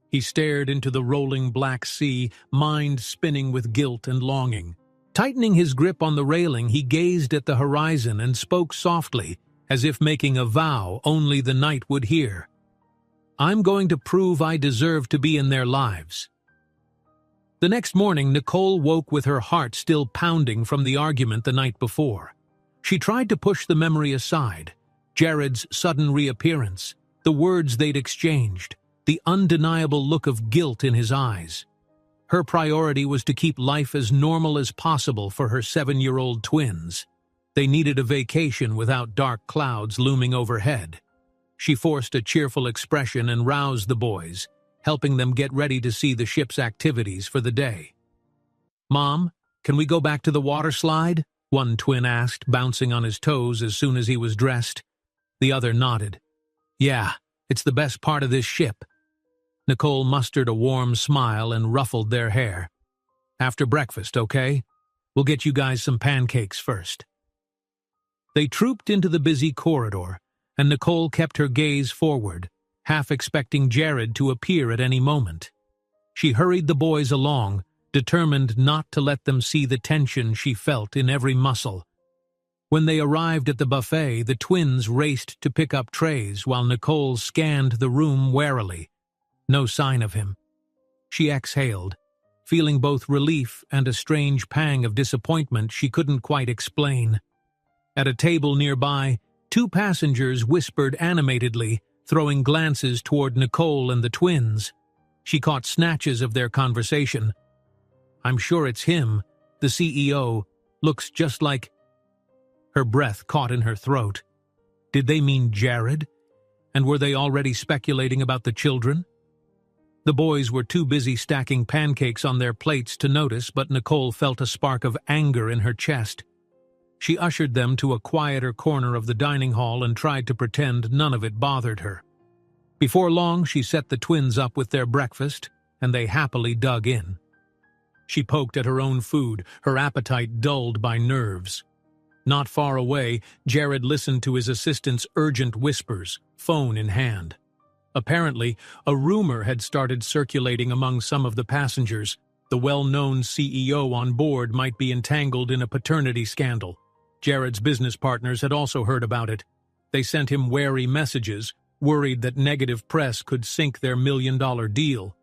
He stared into the rolling black sea, mind spinning with guilt and longing. Tightening his grip on the railing, he gazed at the horizon and spoke softly, as if making a vow only the night would hear. I'm going to prove I deserve to be in their lives. The next morning, Nicole woke with her heart still pounding from the argument the night before. She tried to push the memory aside. Jared's sudden reappearance, the words they'd exchanged, the undeniable look of guilt in his eyes. Her priority was to keep life as normal as possible for her 7-year-old twins. They needed a vacation without dark clouds looming overhead. She forced a cheerful expression and roused the boys, helping them get ready to see the ship's activities for the day. Mom, can we go back to the water slide? One twin asked, bouncing on his toes as soon as he was dressed. The other nodded. Yeah, it's the best part of this ship. Nicole mustered a warm smile and ruffled their hair. After breakfast, okay? We'll get you guys some pancakes first. They trooped into the busy corridor, and Nicole kept her gaze forward, half expecting Jared to appear at any moment. She hurried the boys along, determined not to let them see the tension she felt in every muscle. When they arrived at the buffet, the twins raced to pick up trays while Nicole scanned the room warily. No sign of him. She exhaled, feeling both relief and a strange pang of disappointment she couldn't quite explain. At a table nearby, two passengers whispered animatedly, throwing glances toward Nicole and the twins. She caught snatches of their conversation. "I'm sure it's him. The CEO. Looks just like—" Her breath caught in her throat. Did they mean Jared? And were they already speculating about the children? The boys were too busy stacking pancakes on their plates to notice, but Nicole felt a spark of anger in her chest. She ushered them to a quieter corner of the dining hall and tried to pretend none of it bothered her. Before long, she set the twins up with their breakfast, and they happily dug in. She poked at her own food, her appetite dulled by nerves. Not far away, Jared listened to his assistant's urgent whispers, phone in hand. Apparently, a rumor had started circulating among some of the passengers. The well-known CEO on board might be entangled in a paternity scandal. Jared's business partners had also heard about it. They sent him wary messages, worried that negative press could sink their million-dollar deal.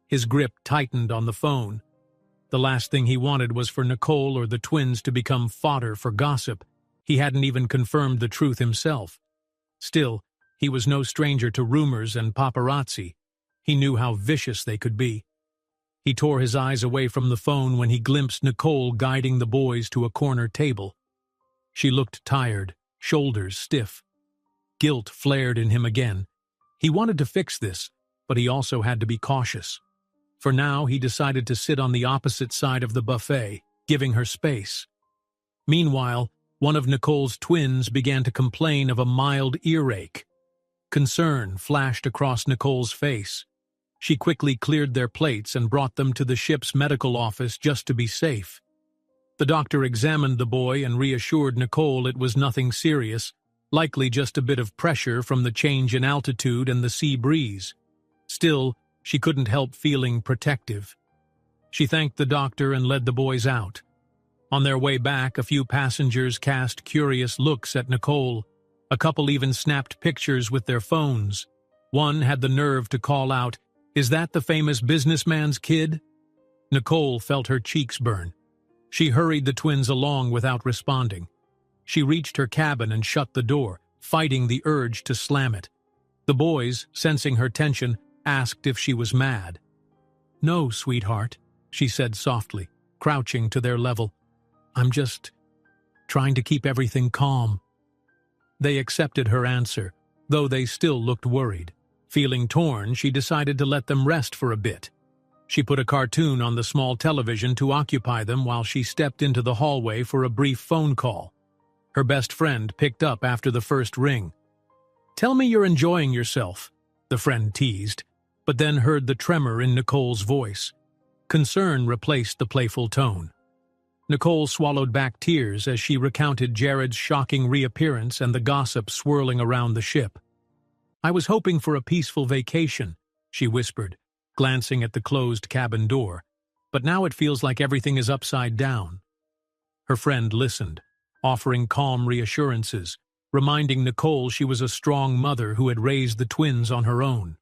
His grip tightened on the phone. The last thing he wanted was for Nicole or the twins to become fodder for gossip. He hadn't even confirmed the truth himself. Still, he was no stranger to rumors and paparazzi. He knew how vicious they could be. He tore his eyes away from the phone when he glimpsed Nicole guiding the boys to a corner table. She looked tired, shoulders stiff. Guilt flared in him again. He wanted to fix this, but he also had to be cautious. For now, he decided to sit on the opposite side of the buffet, giving her space. Meanwhile, one of Nicole's twins began to complain of a mild earache. Concern flashed across Nicole's face. She quickly cleared their plates and brought them to the ship's medical office just to be safe. The doctor examined the boy and reassured Nicole it was nothing serious, likely just a bit of pressure from the change in altitude and the sea breeze. Still, she couldn't help feeling protective. She thanked the doctor and led the boys out. On their way back, a few passengers cast curious looks at Nicole. A couple even snapped pictures with their phones. One had the nerve to call out, "Is that the famous businessman's kid?" Nicole felt her cheeks burn. She hurried the twins along without responding. She reached her cabin and shut the door, fighting the urge to slam it. The boys, sensing her tension, asked if she was mad. "No, sweetheart," she said softly, crouching to their level. "I'm just trying to keep everything calm." They accepted her answer, though they still looked worried. Feeling torn, she decided to let them rest for a bit. She put a cartoon on the small television to occupy them while she stepped into the hallway for a brief phone call. Her best friend picked up after the first ring. "Tell me you're enjoying yourself," the friend teased, but then heard the tremor in Nicole's voice. Concern replaced the playful tone. Nicole swallowed back tears as she recounted Jared's shocking reappearance and the gossip swirling around the ship. "I was hoping for a peaceful vacation," she whispered, glancing at the closed cabin door, "but now it feels like everything is upside down." Her friend listened, offering calm reassurances, reminding Nicole she was a strong mother who had raised the twins on her own.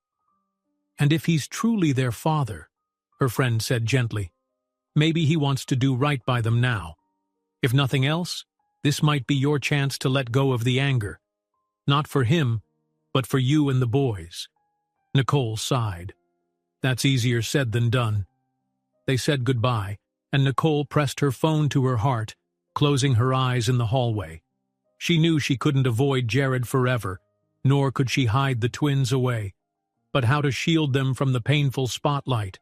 "And if he's truly their father," her friend said gently, "maybe he wants to do right by them now. If nothing else, this might be your chance to let go of the anger. Not for him, but for you and the boys." Nicole sighed. "That's easier said than done." They said goodbye, and Nicole pressed her phone to her heart, closing her eyes in the hallway. She knew she couldn't avoid Jared forever, nor could she hide the twins away. But how to shield them from the painful spotlight?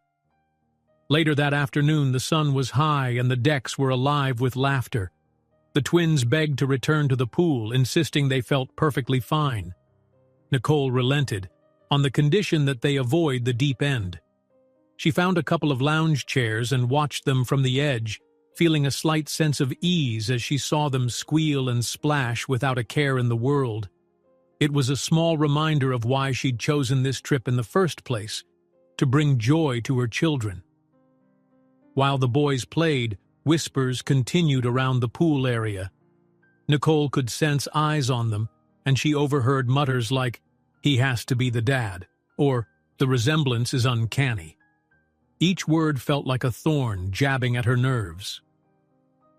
Later that afternoon, the sun was high and the decks were alive with laughter. The twins begged to return to the pool, insisting they felt perfectly fine. Nicole relented, on the condition that they avoid the deep end. She found a couple of lounge chairs and watched them from the edge, feeling a slight sense of ease as she saw them squeal and splash without a care in the world. It was a small reminder of why she'd chosen this trip in the first place, to bring joy to her children. While the boys played, whispers continued around the pool area. Nicole could sense eyes on them, and she overheard mutters like, "He has to be the dad," or "The resemblance is uncanny." Each word felt like a thorn jabbing at her nerves.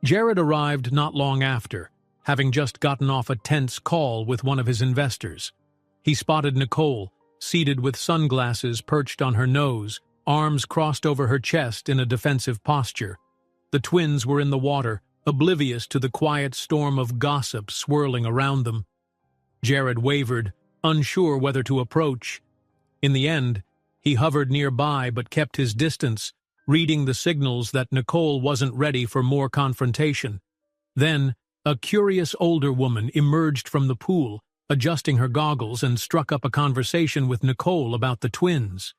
Jared arrived not long after, having just gotten off a tense call with one of his investors. He spotted Nicole, seated with sunglasses perched on her nose, arms crossed over her chest in a defensive posture. The twins were in the water, oblivious to the quiet storm of gossip swirling around them. Jared wavered, unsure whether to approach. In the end, he hovered nearby but kept his distance, reading the signals that Nicole wasn't ready for more confrontation. Then, a curious older woman emerged from the pool, adjusting her goggles, and struck up a conversation with Nicole about the twins.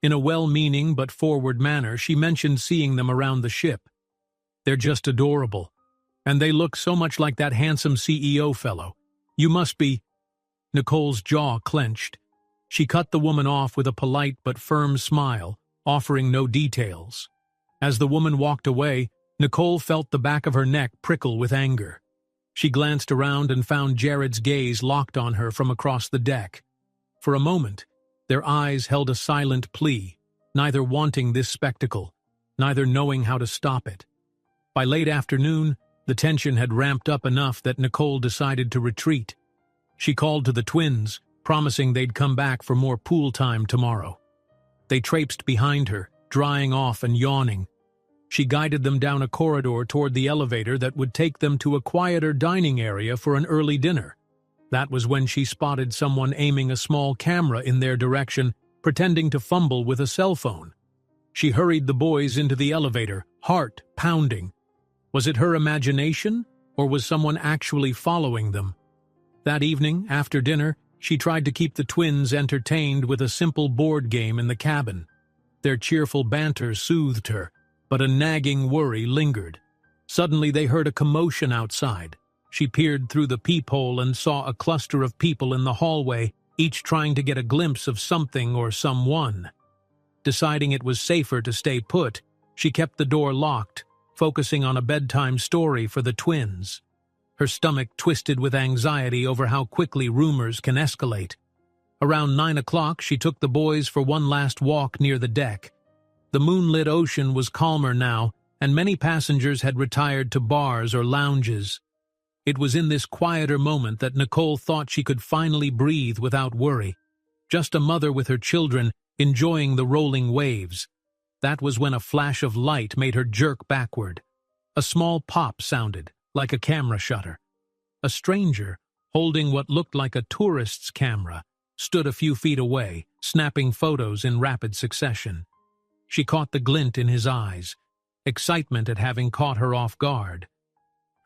In a well-meaning but forward manner, she mentioned seeing them around the ship. "They're just adorable. And they look so much like that handsome CEO fellow. You must be—" Nicole's jaw clenched. She cut the woman off with a polite but firm smile, offering no details. As the woman walked away, Nicole felt the back of her neck prickle with anger. She glanced around and found Jared's gaze locked on her from across the deck. For a moment, their eyes held a silent plea, neither wanting this spectacle, neither knowing how to stop it. By late afternoon, the tension had ramped up enough that Nicole decided to retreat. She called to the twins, promising they'd come back for more pool time tomorrow. They traipsed behind her, drying off and yawning. She guided them down a corridor toward the elevator that would take them to a quieter dining area for an early dinner. That was when she spotted someone aiming a small camera in their direction, pretending to fumble with a cell phone. She hurried the boys into the elevator, heart pounding. Was it her imagination, or was someone actually following them? That evening, after dinner, she tried to keep the twins entertained with a simple board game in the cabin. Their cheerful banter soothed her, but a nagging worry lingered. Suddenly they heard a commotion outside. She peered through the peephole and saw a cluster of people in the hallway, each trying to get a glimpse of something or someone. Deciding it was safer to stay put, she kept the door locked, focusing on a bedtime story for the twins. Her stomach twisted with anxiety over how quickly rumors can escalate. Around 9 o'clock, she took the boys for one last walk near the deck. The moonlit ocean was calmer now, and many passengers had retired to bars or lounges. It was in this quieter moment that Nicole thought she could finally breathe without worry. Just a mother with her children, enjoying the rolling waves. That was when a flash of light made her jerk backward. A small pop sounded, like a camera shutter. A stranger, holding what looked like a tourist's camera, stood a few feet away, snapping photos in rapid succession. She caught the glint in his eyes, excitement at having caught her off guard.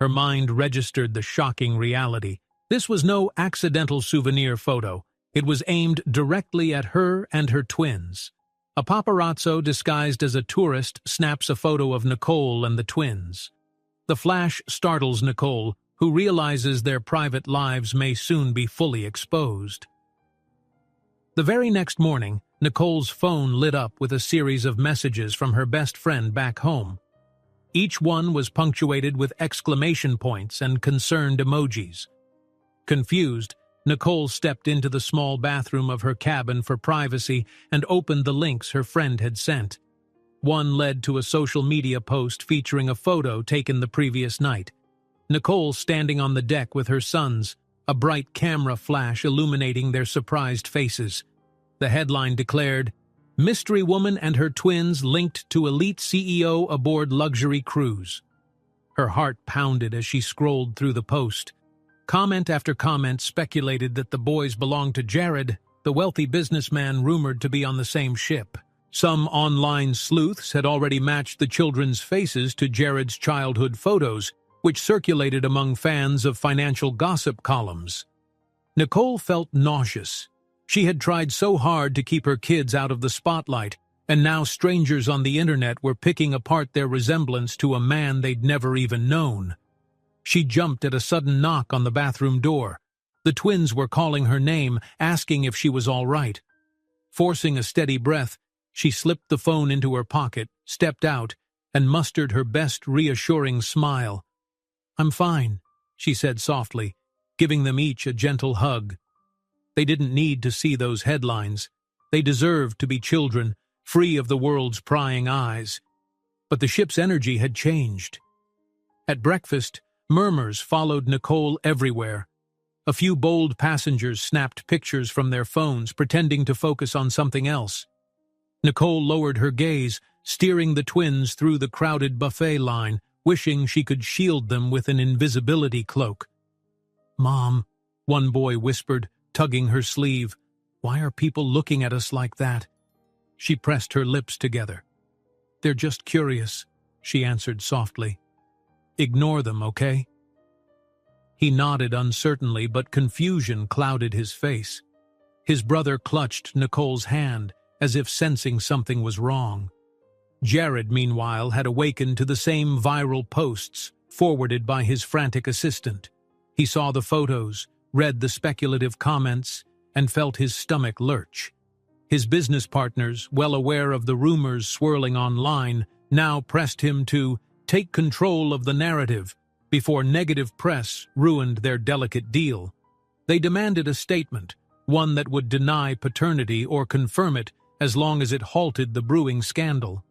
Her mind registered the shocking reality. This was no accidental souvenir photo. It was aimed directly at her and her twins. A paparazzo disguised as a tourist snaps a photo of Nicole and the twins. The flash startles Nicole, who realizes their private lives may soon be fully exposed. The very next morning, Nicole's phone lit up with a series of messages from her best friend back home. Each one was punctuated with exclamation points and concerned emojis. Confused, Nicole stepped into the small bathroom of her cabin for privacy and opened the links her friend had sent. One led to a social media post featuring a photo taken the previous night. Nicole standing on the deck with her sons, a bright camera flash illuminating their surprised faces. The headline declared, "Mystery woman and her twins linked to elite CEO aboard luxury cruise." Her heart pounded as she scrolled through the post. Comment after comment speculated that the boys belonged to Jared, the wealthy businessman rumored to be on the same ship. Some online sleuths had already matched the children's faces to Jared's childhood photos, which circulated among fans of financial gossip columns. Nicole felt nauseous. She had tried so hard to keep her kids out of the spotlight, and now strangers on the internet were picking apart their resemblance to a man they'd never even known. She jumped at a sudden knock on the bathroom door. The twins were calling her name, asking if she was all right. Forcing a steady breath, she slipped the phone into her pocket, stepped out, and mustered her best reassuring smile. "I'm fine," she said softly, giving them each a gentle hug. They didn't need to see those headlines. They deserved to be children, free of the world's prying eyes. But the ship's energy had changed. At breakfast, Murmurs followed Nicole everywhere. A few bold passengers snapped pictures from their phones, pretending to focus on something else. Nicole lowered her gaze, steering the twins through the crowded buffet line, wishing she could shield them with an invisibility cloak. "Mom," one boy whispered, tugging her sleeve, "why are people looking at us like that?" She pressed her lips together. "They're just curious," she answered softly. "Ignore them, okay?" He nodded uncertainly, but confusion clouded his face. His brother clutched Nicole's hand, as if sensing something was wrong. Jared, meanwhile, had awakened to the same viral posts, forwarded by his frantic assistant. He saw the photos, read the speculative comments, and felt his stomach lurch. His business partners, well aware of the rumors swirling online, now pressed him to take control of the narrative before negative press ruined their delicate deal. They demanded a statement, one that would deny paternity or confirm it as long as it halted the brewing scandal.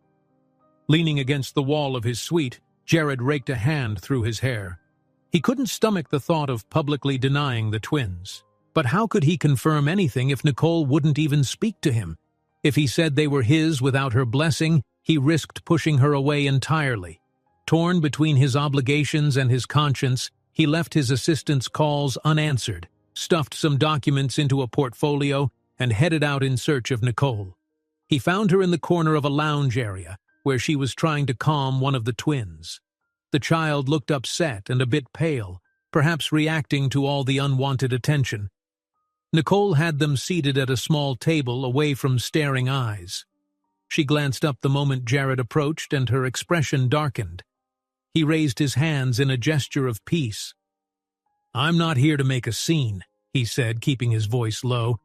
Leaning against the wall of his suite, Jared raked a hand through his hair. He couldn't stomach the thought of publicly denying the twins. But how could he confirm anything if Nicole wouldn't even speak to him? If he said they were his without her blessing, he risked pushing her away entirely. Torn between his obligations and his conscience, he left his assistant's calls unanswered, stuffed some documents into a portfolio, and headed out in search of Nicole. He found her in the corner of a lounge area, where she was trying to calm one of the twins. The child looked upset and a bit pale, perhaps reacting to all the unwanted attention. Nicole had them seated at a small table away from staring eyes. She glanced up the moment Jared approached, and her expression darkened. He raised his hands in a gesture of peace. "I'm not here to make a scene," he said, keeping his voice low.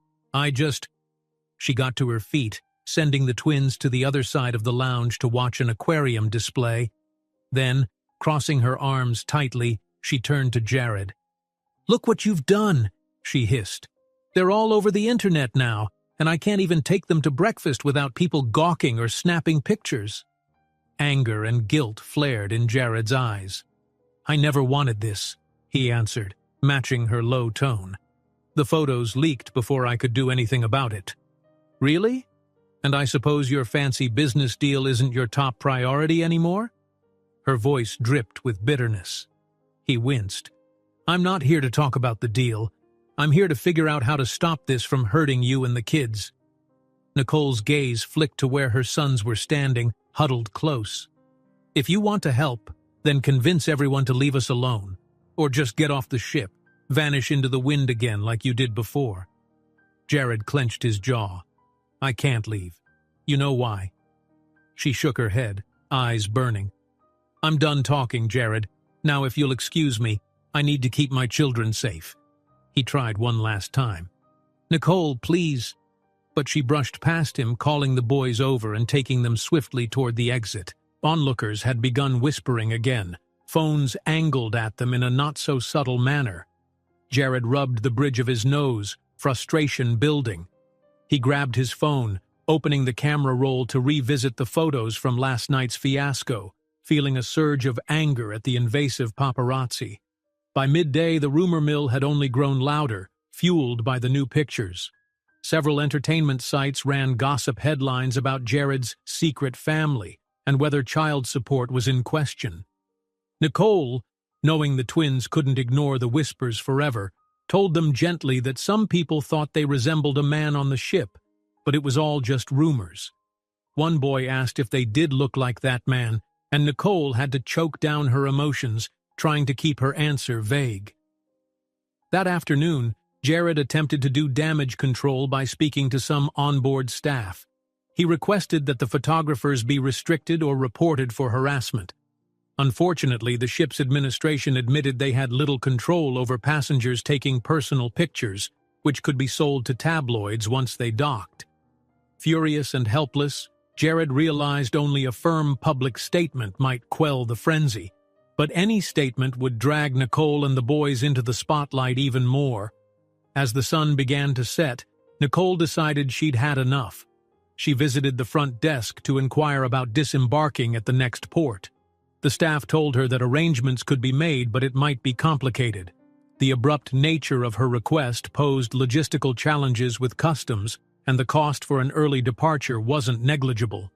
She got to her feet, sending the twins to the other side of the lounge to watch an aquarium display. Then, crossing her arms tightly, she turned to Jared. "Look what you've done," she hissed. "They're all over the internet now, and I can't even take them to breakfast without people gawking or snapping pictures." Anger and guilt flared in Jared's eyes. "I never wanted this," he answered, matching her low tone. "The photos leaked before I could do anything about it." "Really? And I suppose your fancy business deal isn't your top priority anymore?" Her voice dripped with bitterness. He winced. "I'm not here to talk about the deal. I'm here to figure out how to stop this from hurting you and the kids." Nicole's gaze flicked to where her sons were standing, huddled close. "If you want to help, then convince everyone to leave us alone. Or just get off the ship, vanish into the wind again like you did before." Jared clenched his jaw. "I can't leave. You know why?" She shook her head, eyes burning. "I'm done talking, Jared. Now if you'll excuse me, I need to keep my children safe." He tried one last time. "Nicole, please." But she brushed past him, calling the boys over and taking them swiftly toward the exit. Onlookers had begun whispering again, phones angled at them in a not-so-subtle manner. Jared rubbed the bridge of his nose, frustration building. He grabbed his phone, opening the camera roll to revisit the photos from last night's fiasco, feeling a surge of anger at the invasive paparazzi. By midday, the rumor mill had only grown louder, fueled by the new pictures. Several entertainment sites ran gossip headlines about Jared's secret family and whether child support was in question. Nicole, knowing the twins couldn't ignore the whispers forever, told them gently that some people thought they resembled a man on the ship, but it was all just rumors. One boy asked if they did look like that man, and Nicole had to choke down her emotions, trying to keep her answer vague. That afternoon, Jared attempted to do damage control by speaking to some onboard staff. He requested that the photographers be restricted or reported for harassment. Unfortunately, the ship's administration admitted they had little control over passengers taking personal pictures, which could be sold to tabloids once they docked. Furious and helpless, Jared realized only a firm public statement might quell the frenzy. But any statement would drag Nicole and the boys into the spotlight even more. As the sun began to set, Nicole decided she'd had enough. She visited the front desk to inquire about disembarking at the next port. The staff told her that arrangements could be made, but it might be complicated. The abrupt nature of her request posed logistical challenges with customs, and the cost for an early departure wasn't negligible.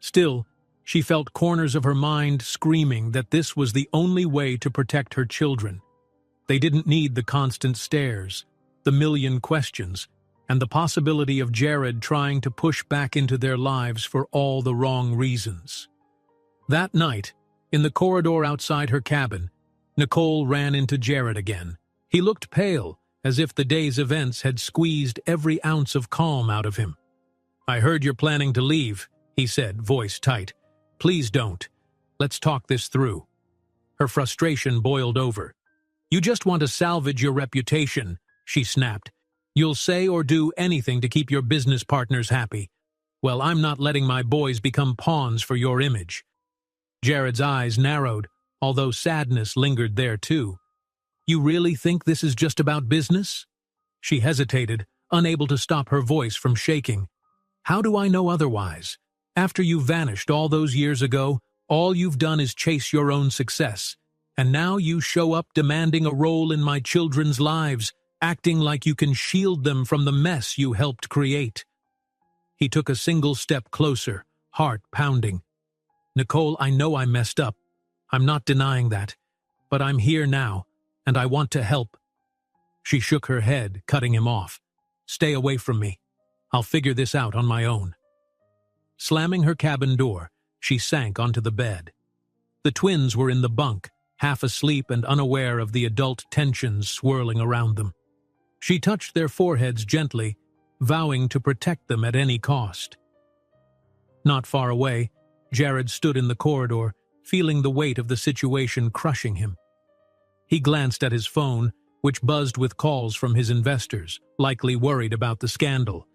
Still, she felt corners of her mind screaming that this was the only way to protect her children. They didn't need the constant stares, the million questions, and the possibility of Jared trying to push back into their lives for all the wrong reasons. That night, in the corridor outside her cabin, Nicole ran into Jared again. He looked pale, as if the day's events had squeezed every ounce of calm out of him. "I heard you're planning to leave," he said, voice tight. "Please don't. Let's talk this through." Her frustration boiled over. "You just want to salvage your reputation," she snapped. "You'll say or do anything to keep your business partners happy. Well, I'm not letting my boys become pawns for your image." Jared's eyes narrowed, although sadness lingered there too. "You really think this is just about business?" She hesitated, unable to stop her voice from shaking. "How do I know otherwise? After you vanished all those years ago, all you've done is chase your own success. And now you show up demanding a role in my children's lives, acting like you can shield them from the mess you helped create." He took a single step closer, heart pounding. "Nicole, I know I messed up. I'm not denying that. But I'm here now, and I want to help." She shook her head, cutting him off. "Stay away from me. I'll figure this out on my own." Slamming her cabin door, she sank onto the bed. The twins were in the bunk, half asleep and unaware of the adult tensions swirling around them. She touched their foreheads gently, vowing to protect them at any cost. Not far away, Jared stood in the corridor, feeling the weight of the situation crushing him. He glanced at his phone, which buzzed with calls from his investors, likely worried about the scandal.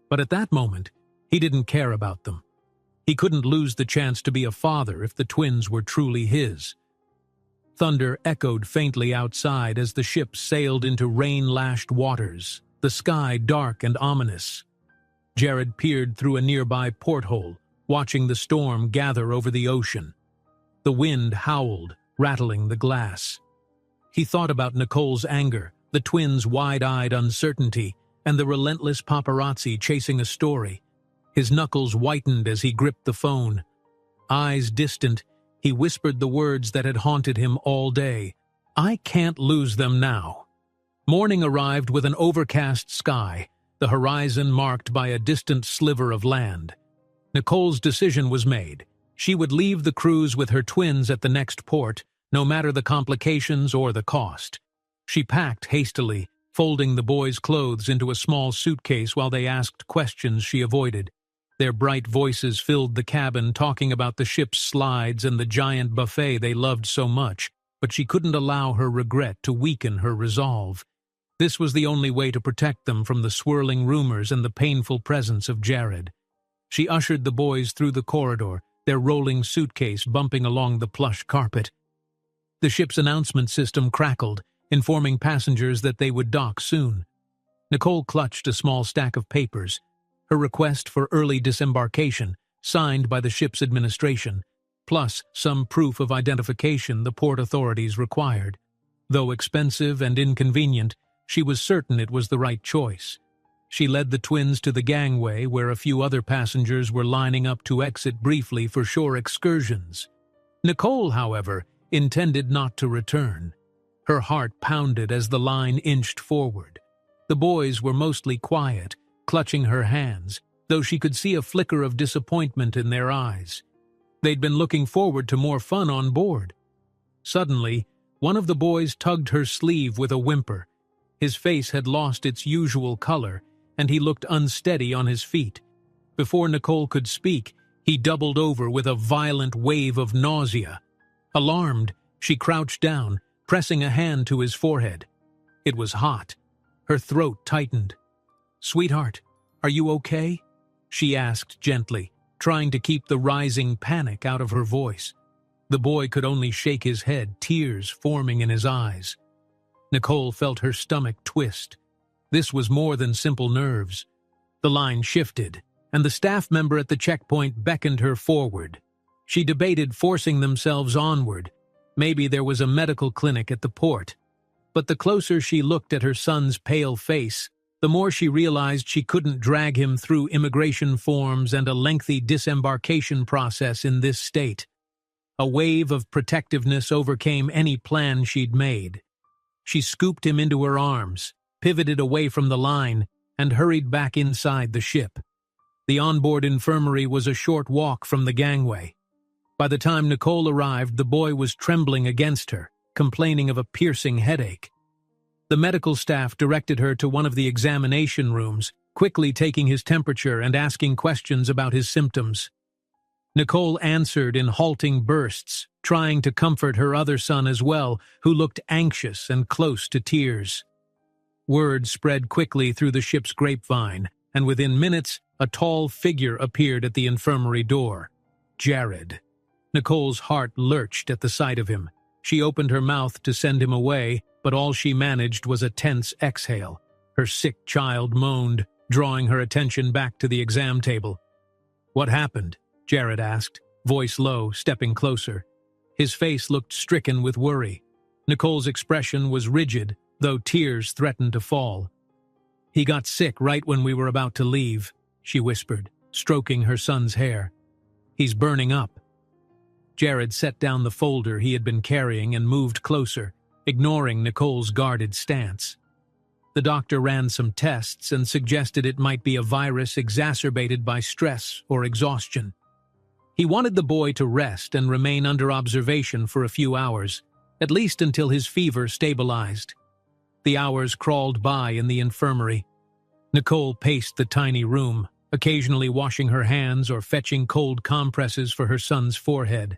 But at that moment, he didn't care about them. He couldn't lose the chance to be a father if the twins were truly his. Thunder echoed faintly outside as the ship sailed into rain-lashed waters, the sky dark and ominous. Jared peered through a nearby porthole, watching the storm gather over the ocean. The wind howled, rattling the glass. He thought about Nicole's anger, the twins' wide-eyed uncertainty, and the relentless paparazzi chasing a story. His knuckles whitened as he gripped the phone. Eyes distant, he whispered the words that had haunted him all day. "I can't lose them now." Morning arrived with an overcast sky, the horizon marked by a distant sliver of land. Nicole's decision was made. She would leave the cruise with her twins at the next port, no matter the complications or the cost. She packed hastily, folding the boys' clothes into a small suitcase while they asked questions she avoided. Their bright voices filled the cabin, talking about the ship's slides and the giant buffet they loved so much, but she couldn't allow her regret to weaken her resolve. This was the only way to protect them from the swirling rumors and the painful presence of Jared. She ushered the boys through the corridor, their rolling suitcase bumping along the plush carpet. The ship's announcement system crackled, informing passengers that they would dock soon. Nicole clutched a small stack of papers, her request for early disembarkation, signed by the ship's administration, plus some proof of identification the port authorities required. Though expensive and inconvenient, she was certain it was the right choice. She led the twins to the gangway where a few other passengers were lining up to exit briefly for shore excursions. Nicole, however, intended not to return. Her heart pounded as the line inched forward. The boys were mostly quiet, clutching her hands, though she could see a flicker of disappointment in their eyes. They'd been looking forward to more fun on board. Suddenly, one of the boys tugged her sleeve with a whimper. His face had lost its usual color, and he looked unsteady on his feet. Before Nicole could speak, he doubled over with a violent wave of nausea. Alarmed, she crouched down, pressing a hand to his forehead. It was hot. Her throat tightened. "Sweetheart, are you okay?" she asked gently, trying to keep the rising panic out of her voice. The boy could only shake his head, tears forming in his eyes. Nicole felt her stomach twist. This was more than simple nerves. The line shifted, and the staff member at the checkpoint beckoned her forward. She debated forcing themselves onward. Maybe there was a medical clinic at the port. But the closer she looked at her son's pale face, the more she realized she couldn't drag him through immigration forms and a lengthy disembarkation process in this state. A wave of protectiveness overcame any plan she'd made. She scooped him into her arms, pivoted away from the line, and hurried back inside the ship. The onboard infirmary was a short walk from the gangway. By the time Nicole arrived, the boy was trembling against her, complaining of a piercing headache. The medical staff directed her to one of the examination rooms, quickly taking his temperature and asking questions about his symptoms. Nicole answered in halting bursts, trying to comfort her other son as well, who looked anxious and close to tears. Word spread quickly through the ship's grapevine, and within minutes, a tall figure appeared at the infirmary door. Jared. Nicole's heart lurched at the sight of him. She opened her mouth to send him away, but all she managed was a tense exhale. Her sick child moaned, drawing her attention back to the exam table. "What happened?" Jared asked, voice low, stepping closer. His face looked stricken with worry. Nicole's expression was rigid, though tears threatened to fall. "He got sick right when we were about to leave," she whispered, stroking her son's hair. "He's burning up." Jared set down the folder he had been carrying and moved closer, ignoring Nicole's guarded stance. The doctor ran some tests and suggested it might be a virus exacerbated by stress or exhaustion. He wanted the boy to rest and remain under observation for a few hours, at least until his fever stabilized. The hours crawled by in the infirmary. Nicole paced the tiny room, occasionally washing her hands or fetching cold compresses for her son's forehead.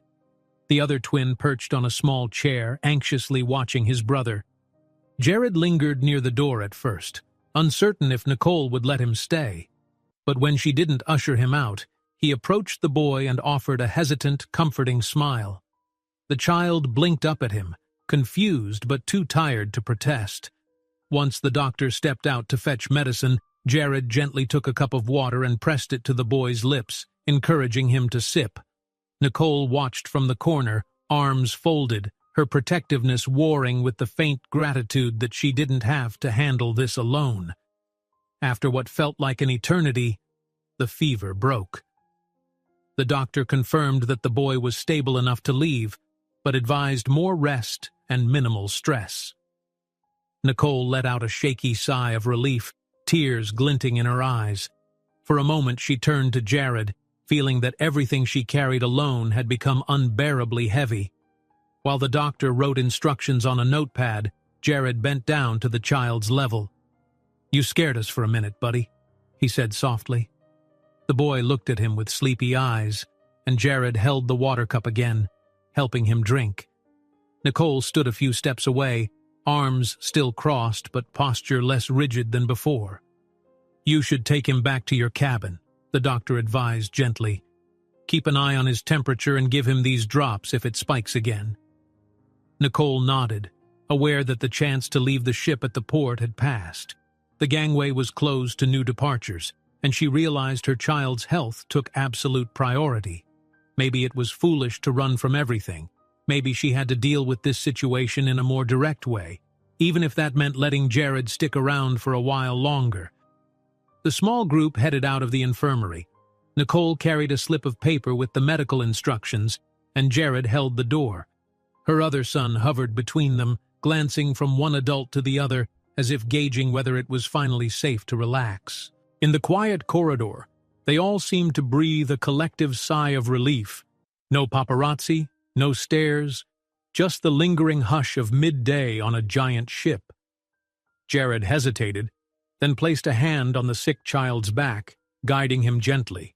The other twin perched on a small chair, anxiously watching his brother. Jared lingered near the door at first, uncertain if Nicole would let him stay. But when she didn't usher him out, he approached the boy and offered a hesitant, comforting smile. The child blinked up at him, confused but too tired to protest. Once the doctor stepped out to fetch medicine, Jared gently took a cup of water and pressed it to the boy's lips, encouraging him to sip. Nicole watched from the corner, arms folded, her protectiveness warring with the faint gratitude that she didn't have to handle this alone. After what felt like an eternity, the fever broke. The doctor confirmed that the boy was stable enough to leave, but advised more rest and minimal stress. Nicole let out a shaky sigh of relief, tears glinting in her eyes. For a moment she turned to Jared, feeling that everything she carried alone had become unbearably heavy. While the doctor wrote instructions on a notepad, Jared bent down to the child's level. "You scared us for a minute, buddy," he said softly. The boy looked at him with sleepy eyes, and Jared held the water cup again, helping him drink. Nicole stood a few steps away, arms still crossed but posture less rigid than before. "You should take him back to your cabin," the doctor advised gently. "Keep an eye on his temperature and give him these drops if it spikes again." Nicole nodded, aware that the chance to leave the ship at the port had passed. The gangway was closed to new departures, and she realized her child's health took absolute priority. Maybe it was foolish to run from everything. Maybe she had to deal with this situation in a more direct way, even if that meant letting Jared stick around for a while longer. The small group headed out of the infirmary. Nicole carried a slip of paper with the medical instructions, and Jared held the door. Her other son hovered between them, glancing from one adult to the other, as if gauging whether it was finally safe to relax. In the quiet corridor, they all seemed to breathe a collective sigh of relief. No paparazzi, no stares, just the lingering hush of midday on a giant ship. Jared hesitated, then placed a hand on the sick child's back, guiding him gently.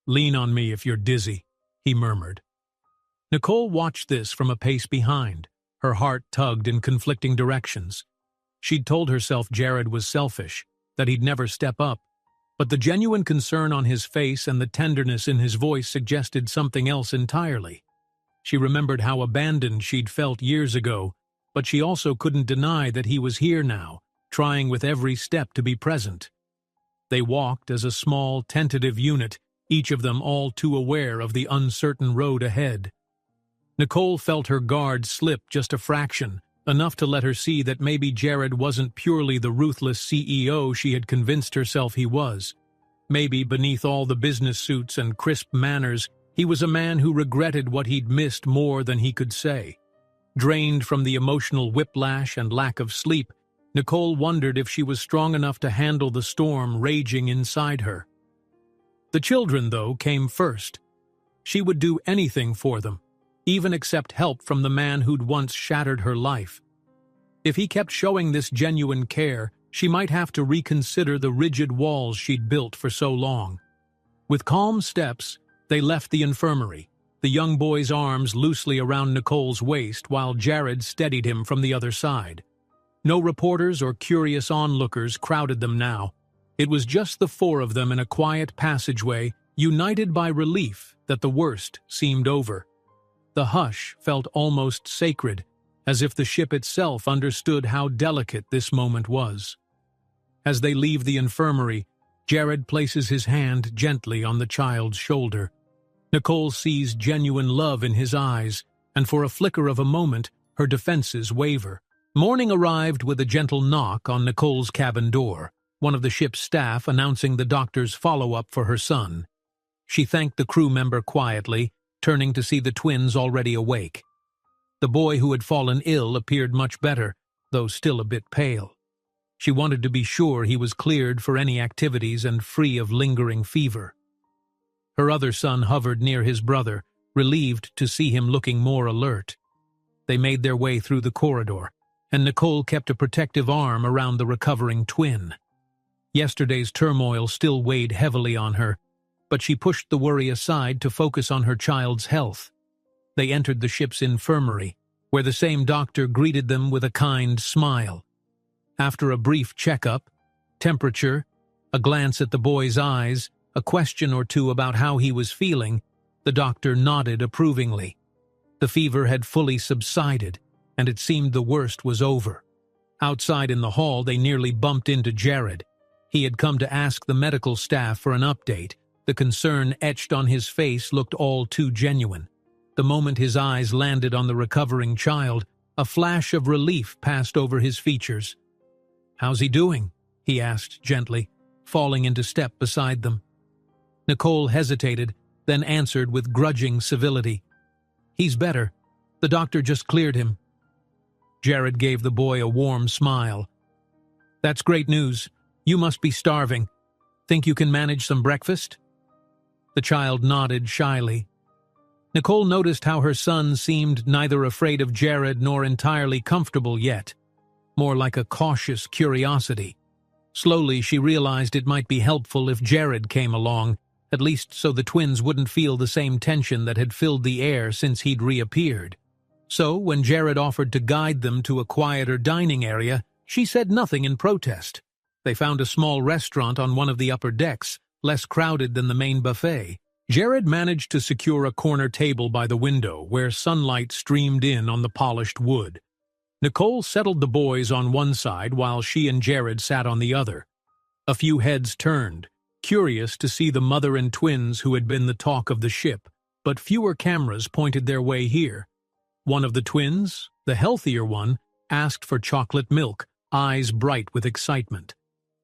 "Lean on me if you're dizzy," he murmured. Nicole watched this from a pace behind, her heart tugged in conflicting directions. She'd told herself Jared was selfish, that he'd never step up, but the genuine concern on his face and the tenderness in his voice suggested something else entirely. She remembered how abandoned she'd felt years ago, but she also couldn't deny that he was here now, trying with every step to be present. They walked as a small, tentative unit, each of them all too aware of the uncertain road ahead. Nicole felt her guard slip just a fraction, enough to let her see that maybe Jared wasn't purely the ruthless CEO she had convinced herself he was. Maybe beneath all the business suits and crisp manners, he was a man who regretted what he'd missed more than he could say. Drained from the emotional whiplash and lack of sleep, Nicole wondered if she was strong enough to handle the storm raging inside her. The children, though, came first. She would do anything for them, even accept help from the man who'd once shattered her life. If he kept showing this genuine care, she might have to reconsider the rigid walls she'd built for so long. With calm steps, they left the infirmary, the young boy's arms loosely around Nicole's waist while Jared steadied him from the other side. No reporters or curious onlookers crowded them now. It was just the four of them in a quiet passageway, united by relief that the worst seemed over. The hush felt almost sacred, as if the ship itself understood how delicate this moment was. As they leave the infirmary, Jared places his hand gently on the child's shoulder. Nicole sees genuine love in his eyes, and for a flicker of a moment, her defenses waver. Morning arrived with a gentle knock on Nicole's cabin door, one of the ship's staff announcing the doctor's follow-up for her son. She thanked the crew member quietly, turning to see the twins already awake. The boy who had fallen ill appeared much better, though still a bit pale. She wanted to be sure he was cleared for any activities and free of lingering fever. Her other son hovered near his brother, relieved to see him looking more alert. They made their way through the corridor, and Nicole kept a protective arm around the recovering twin. Yesterday's turmoil still weighed heavily on her, but she pushed the worry aside to focus on her child's health. They entered the ship's infirmary, where the same doctor greeted them with a kind smile. After a brief checkup, temperature, a glance at the boy's eyes, a question or two about how he was feeling, the doctor nodded approvingly. The fever had fully subsided, and it seemed the worst was over. Outside in the hall, they nearly bumped into Jared. He had come to ask the medical staff for an update. The concern etched on his face looked all too genuine. The moment his eyes landed on the recovering child, a flash of relief passed over his features. "How's he doing?" he asked gently, falling into step beside them. Nicole hesitated, then answered with grudging civility. "He's better. The doctor just cleared him." Jared gave the boy a warm smile. "That's great news. You must be starving. Think you can manage some breakfast?" The child nodded shyly. Nicole noticed how her son seemed neither afraid of Jared nor entirely comfortable yet, more like a cautious curiosity. Slowly, she realized it might be helpful if Jared came along, at least so the twins wouldn't feel the same tension that had filled the air since he'd reappeared. So, when Jared offered to guide them to a quieter dining area, she said nothing in protest. They found a small restaurant on one of the upper decks, less crowded than the main buffet. Jared managed to secure a corner table by the window where sunlight streamed in on the polished wood. Nicole settled the boys on one side while she and Jared sat on the other. A few heads turned, curious to see the mother and twins who had been the talk of the ship, but fewer cameras pointed their way here. One of the twins, the healthier one, asked for chocolate milk, eyes bright with excitement.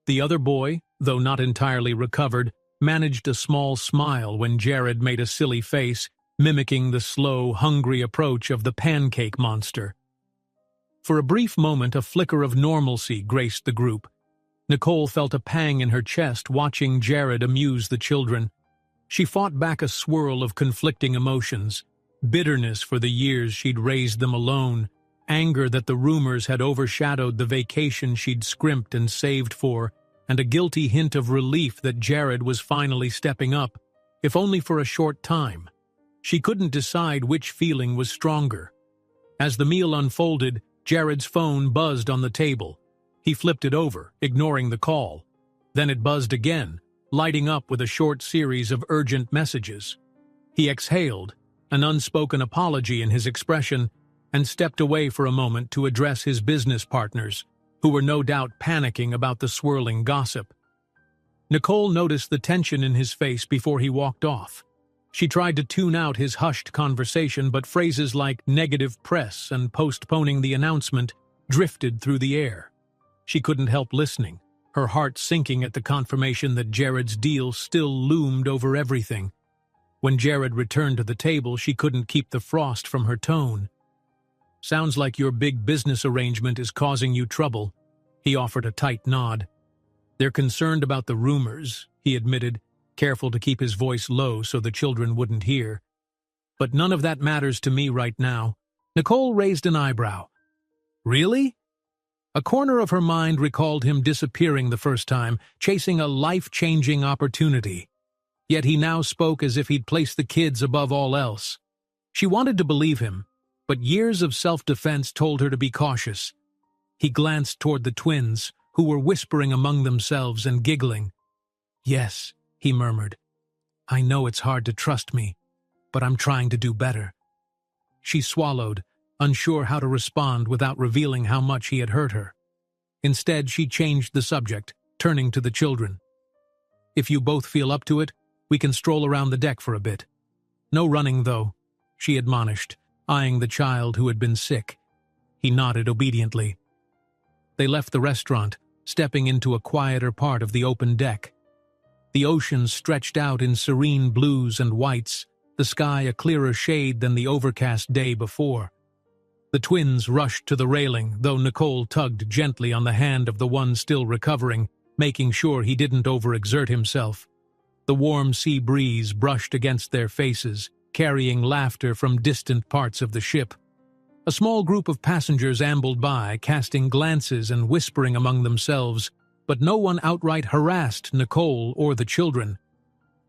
The other boy, though not entirely recovered, managed a small smile when Jared made a silly face, mimicking the slow, hungry approach of the pancake monster. For a brief moment, a flicker of normalcy graced the group. Nicole felt a pang in her chest watching Jared amuse the children. She fought back a swirl of conflicting emotions, bitterness for the years she'd raised them alone, anger that the rumors had overshadowed the vacation she'd scrimped and saved for, and a guilty hint of relief that Jared was finally stepping up, if only for a short time. She couldn't decide which feeling was stronger. As the meal unfolded, Jared's phone buzzed on the table. He flipped it over, ignoring the call. Then it buzzed again, lighting up with a short series of urgent messages. He exhaled, an unspoken apology in his expression, and stepped away for a moment to address his business partners, who were no doubt panicking about the swirling gossip. Nicole noticed the tension in his face before he walked off. She tried to tune out his hushed conversation, but phrases like negative press and postponing the announcement drifted through the air. She couldn't help listening, her heart sinking at the confirmation that Jared's deal still loomed over everything. When Jared returned to the table, she couldn't keep the frost from her tone. "Sounds like your big business arrangement is causing you trouble." He offered a tight nod. "They're concerned about the rumors," he admitted, careful to keep his voice low so the children wouldn't hear. "But none of that matters to me right now." Nicole raised an eyebrow. "Really?" A corner of her mind recalled him disappearing the first time, chasing a life-changing opportunity. Yet he now spoke as if he'd placed the kids above all else. She wanted to believe him, but years of self-defense told her to be cautious. He glanced toward the twins, who were whispering among themselves and giggling. "Yes," he murmured. "I know it's hard to trust me, but I'm trying to do better." She swallowed, unsure how to respond without revealing how much he had hurt her. Instead, she changed the subject, turning to the children. "If you both feel up to it, we can stroll around the deck for a bit. No running, though," she admonished, eyeing the child who had been sick. He nodded obediently. They left the restaurant, stepping into a quieter part of the open deck. The ocean stretched out in serene blues and whites, the sky a clearer shade than the overcast day before. The twins rushed to the railing, though Nicole tugged gently on the hand of the one still recovering, making sure he didn't overexert himself. The warm sea breeze brushed against their faces, carrying laughter from distant parts of the ship. A small group of passengers ambled by, casting glances and whispering among themselves, but no one outright harassed Nicole or the children.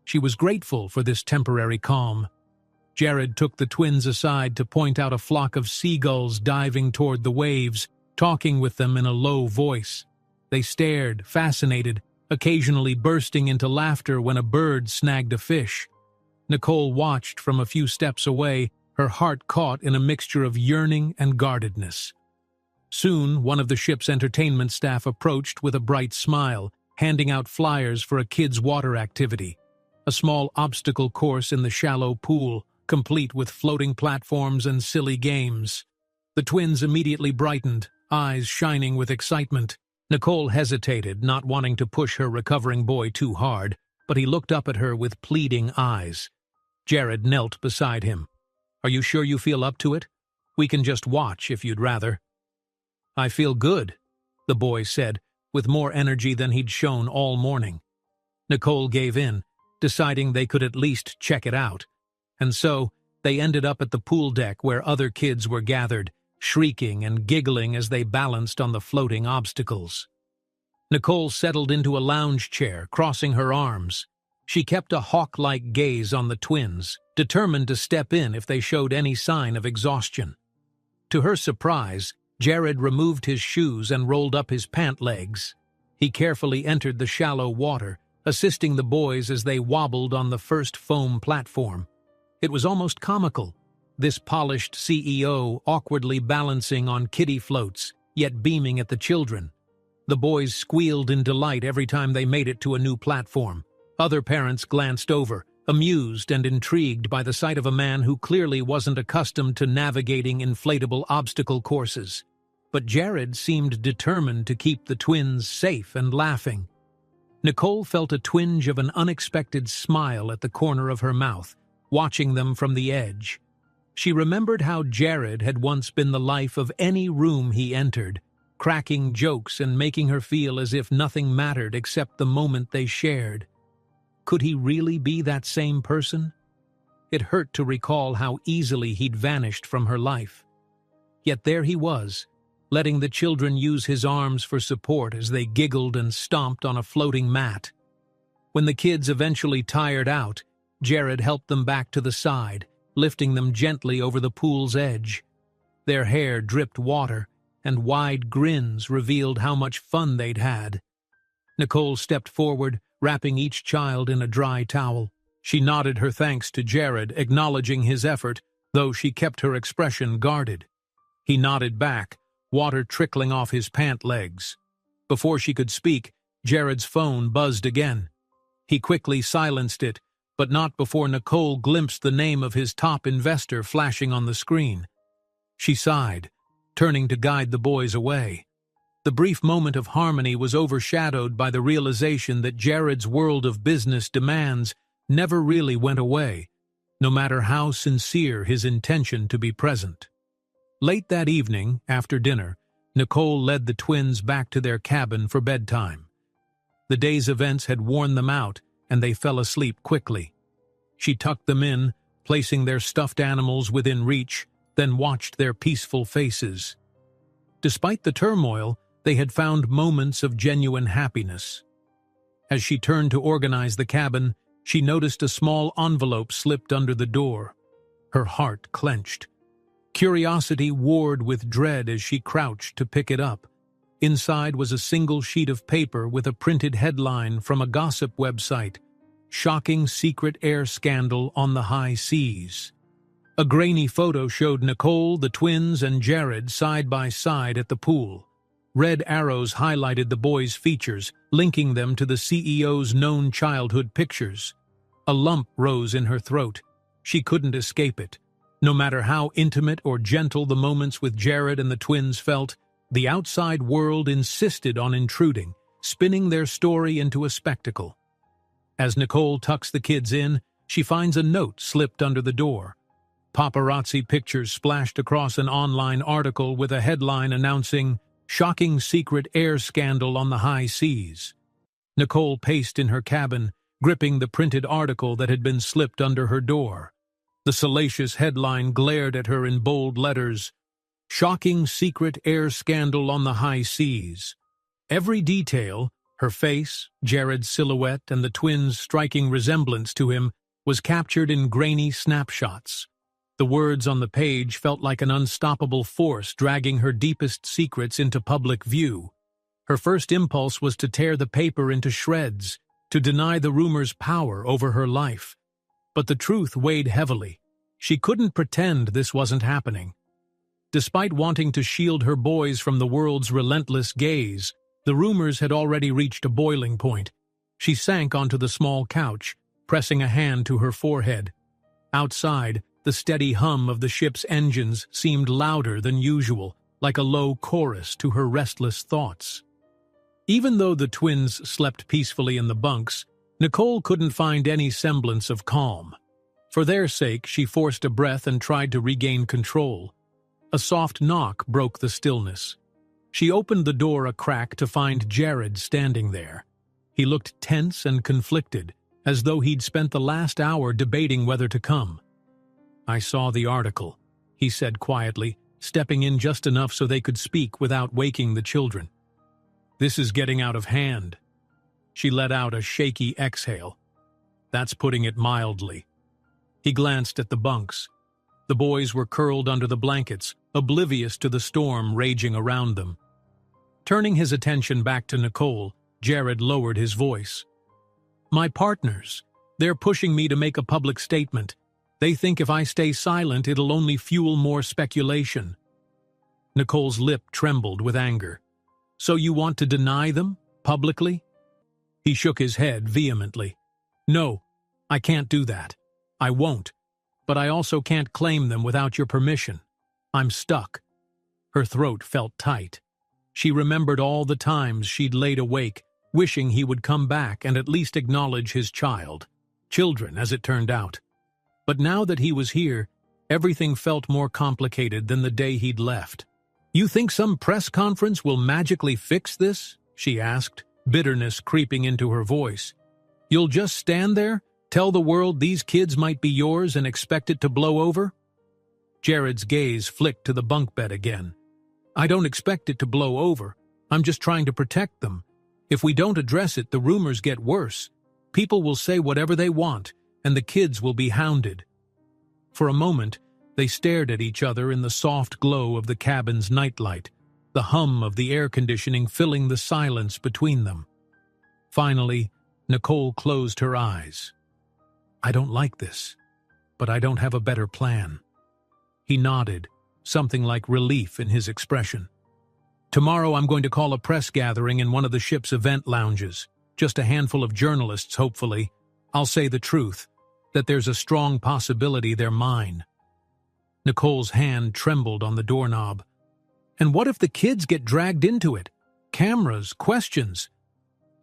She was grateful for this temporary calm. Jared took the twins aside to point out a flock of seagulls diving toward the waves, talking with them in a low voice. They stared, fascinated, occasionally bursting into laughter when a bird snagged a fish. Nicole watched from a few steps away, her heart caught in a mixture of yearning and guardedness. Soon, one of the ship's entertainment staff approached with a bright smile, handing out flyers for a kids' water activity, a small obstacle course in the shallow pool, complete with floating platforms and silly games. The twins immediately brightened, eyes shining with excitement. Nicole hesitated, not wanting to push her recovering boy too hard, but he looked up at her with pleading eyes. Jared knelt beside him. "Are you sure you feel up to it? We can just watch if you'd rather." "I feel good," the boy said, with more energy than he'd shown all morning. Nicole gave in, deciding they could at least check it out. And so, they ended up at the pool deck where other kids were gathered, shrieking and giggling as they balanced on the floating obstacles. Nicole settled into a lounge chair, crossing her arms. She kept a hawk-like gaze on the twins, determined to step in if they showed any sign of exhaustion. To her surprise, Jared removed his shoes and rolled up his pant legs. He carefully entered the shallow water, assisting the boys as they wobbled on the first foam platform. It was almost comical, this polished CEO awkwardly balancing on kiddie floats, yet beaming at the children. The boys squealed in delight every time they made it to a new platform. Other parents glanced over, amused and intrigued by the sight of a man who clearly wasn't accustomed to navigating inflatable obstacle courses. But Jared seemed determined to keep the twins safe and laughing. Nicole felt a twinge of an unexpected smile at the corner of her mouth, watching them from the edge. She remembered how Jared had once been the life of any room he entered, cracking jokes and making her feel as if nothing mattered except the moment they shared. Could he really be that same person? It hurt to recall how easily he'd vanished from her life. Yet there he was, letting the children use his arms for support as they giggled and stomped on a floating mat. When the kids eventually tired out, Jared helped them back to the side, lifting them gently over the pool's edge. Their hair dripped water, and wide grins revealed how much fun they'd had. Nicole stepped forward, wrapping each child in a dry towel. She nodded her thanks to Jared, acknowledging his effort, though she kept her expression guarded. He nodded back, water trickling off his pant legs. Before she could speak, Jared's phone buzzed again. He quickly silenced it, but not before Nicole glimpsed the name of his top investor flashing on the screen. She sighed, turning to guide the boys away. The brief moment of harmony was overshadowed by the realization that Jared's world of business demands never really went away, no matter how sincere his intention to be present. Late that evening, after dinner, Nicole led the twins back to their cabin for bedtime. The day's events had worn them out, and they fell asleep quickly. She tucked them in, placing their stuffed animals within reach, then watched their peaceful faces. Despite the turmoil, they had found moments of genuine happiness. As she turned to organize the cabin, she noticed a small envelope slipped under the door. Her heart clenched. Curiosity warred with dread as she crouched to pick it up. Inside was a single sheet of paper with a printed headline from a gossip website, "Shocking Secret Air Scandal on the High Seas." A grainy photo showed Nicole, the twins, and Jared side by side at the pool. Red arrows highlighted the boys' features, linking them to the CEO's known childhood pictures. A lump rose in her throat. She couldn't escape it. No matter how intimate or gentle the moments with Jared and the twins felt, the outside world insisted on intruding, spinning their story into a spectacle. As Nicole tucks the kids in, she finds a note slipped under the door. Paparazzi pictures splashed across an online article with a headline announcing, "Shocking Secret Air Scandal on the High Seas." Nicole paced in her cabin, gripping the printed article that had been slipped under her door. The salacious headline glared at her in bold letters, "Shocking Secret Air Scandal on the High Seas." Every detail, her face, Jared's silhouette, and the twins' striking resemblance to him, was captured in grainy snapshots. The words on the page felt like an unstoppable force dragging her deepest secrets into public view. Her first impulse was to tear the paper into shreds, to deny the rumor's power over her life. But the truth weighed heavily. She couldn't pretend this wasn't happening. Despite wanting to shield her boys from the world's relentless gaze, the rumors had already reached a boiling point. She sank onto the small couch, pressing a hand to her forehead. Outside, the steady hum of the ship's engines seemed louder than usual, like a low chorus to her restless thoughts. Even though the twins slept peacefully in the bunks, Nicole couldn't find any semblance of calm. For their sake, she forced a breath and tried to regain control. A soft knock broke the stillness. She opened the door a crack to find Jared standing there. He looked tense and conflicted, as though he'd spent the last hour debating whether to come. "I saw the article," he said quietly, stepping in just enough so they could speak without waking the children. "This is getting out of hand." She let out a shaky exhale. "That's putting it mildly." He glanced at the bunks. The boys were curled under the blankets, oblivious to the storm raging around them. Turning his attention back to Nicole, Jared lowered his voice. "My partners, they're pushing me to make a public statement. They think if I stay silent, it'll only fuel more speculation." Nicole's lip trembled with anger. "So you want to deny them, publicly?" He shook his head vehemently. "No, I can't do that. I won't. But I also can't claim them without your permission. I'm stuck." Her throat felt tight. She remembered all the times she'd laid awake, wishing he would come back and at least acknowledge his child. Children, as it turned out. But now that he was here, everything felt more complicated than the day he'd left. "You think some press conference will magically fix this?" she asked, bitterness creeping into her voice. "You'll just stand there, tell the world these kids might be yours and expect it to blow over?" Jared's gaze flicked to the bunk bed again. "I don't expect it to blow over. I'm just trying to protect them. If we don't address it, the rumors get worse. People will say whatever they want, and the kids will be hounded." For a moment, they stared at each other in the soft glow of the cabin's nightlight, the hum of the air conditioning filling the silence between them. Finally, Nicole closed her eyes. "I don't like this, but I don't have a better plan." He nodded, something like relief in his expression. Tomorrow I'm going to call a press gathering in one of the ship's event lounges. Just a handful of journalists, hopefully. I'll say the truth, that there's a strong possibility they're mine. Nicole's hand trembled on the doorknob. And what if the kids get dragged into it? Cameras, questions.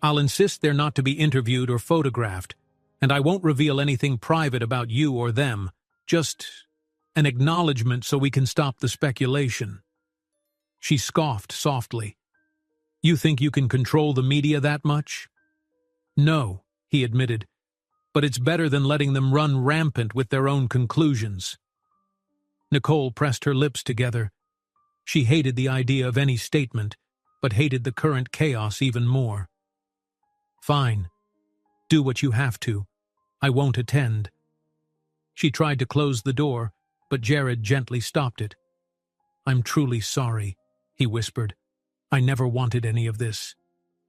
I'll insist they're not to be interviewed or photographed, and I won't reveal anything private about you or them, just an acknowledgement so we can stop the speculation. She scoffed softly. You think you can control the media that much? No, he admitted, but it's better than letting them run rampant with their own conclusions. Nicole pressed her lips together. She hated the idea of any statement, but hated the current chaos even more. Fine. Do what you have to. I won't attend. She tried to close the door, but Jared gently stopped it. I'm truly sorry, he whispered. I never wanted any of this.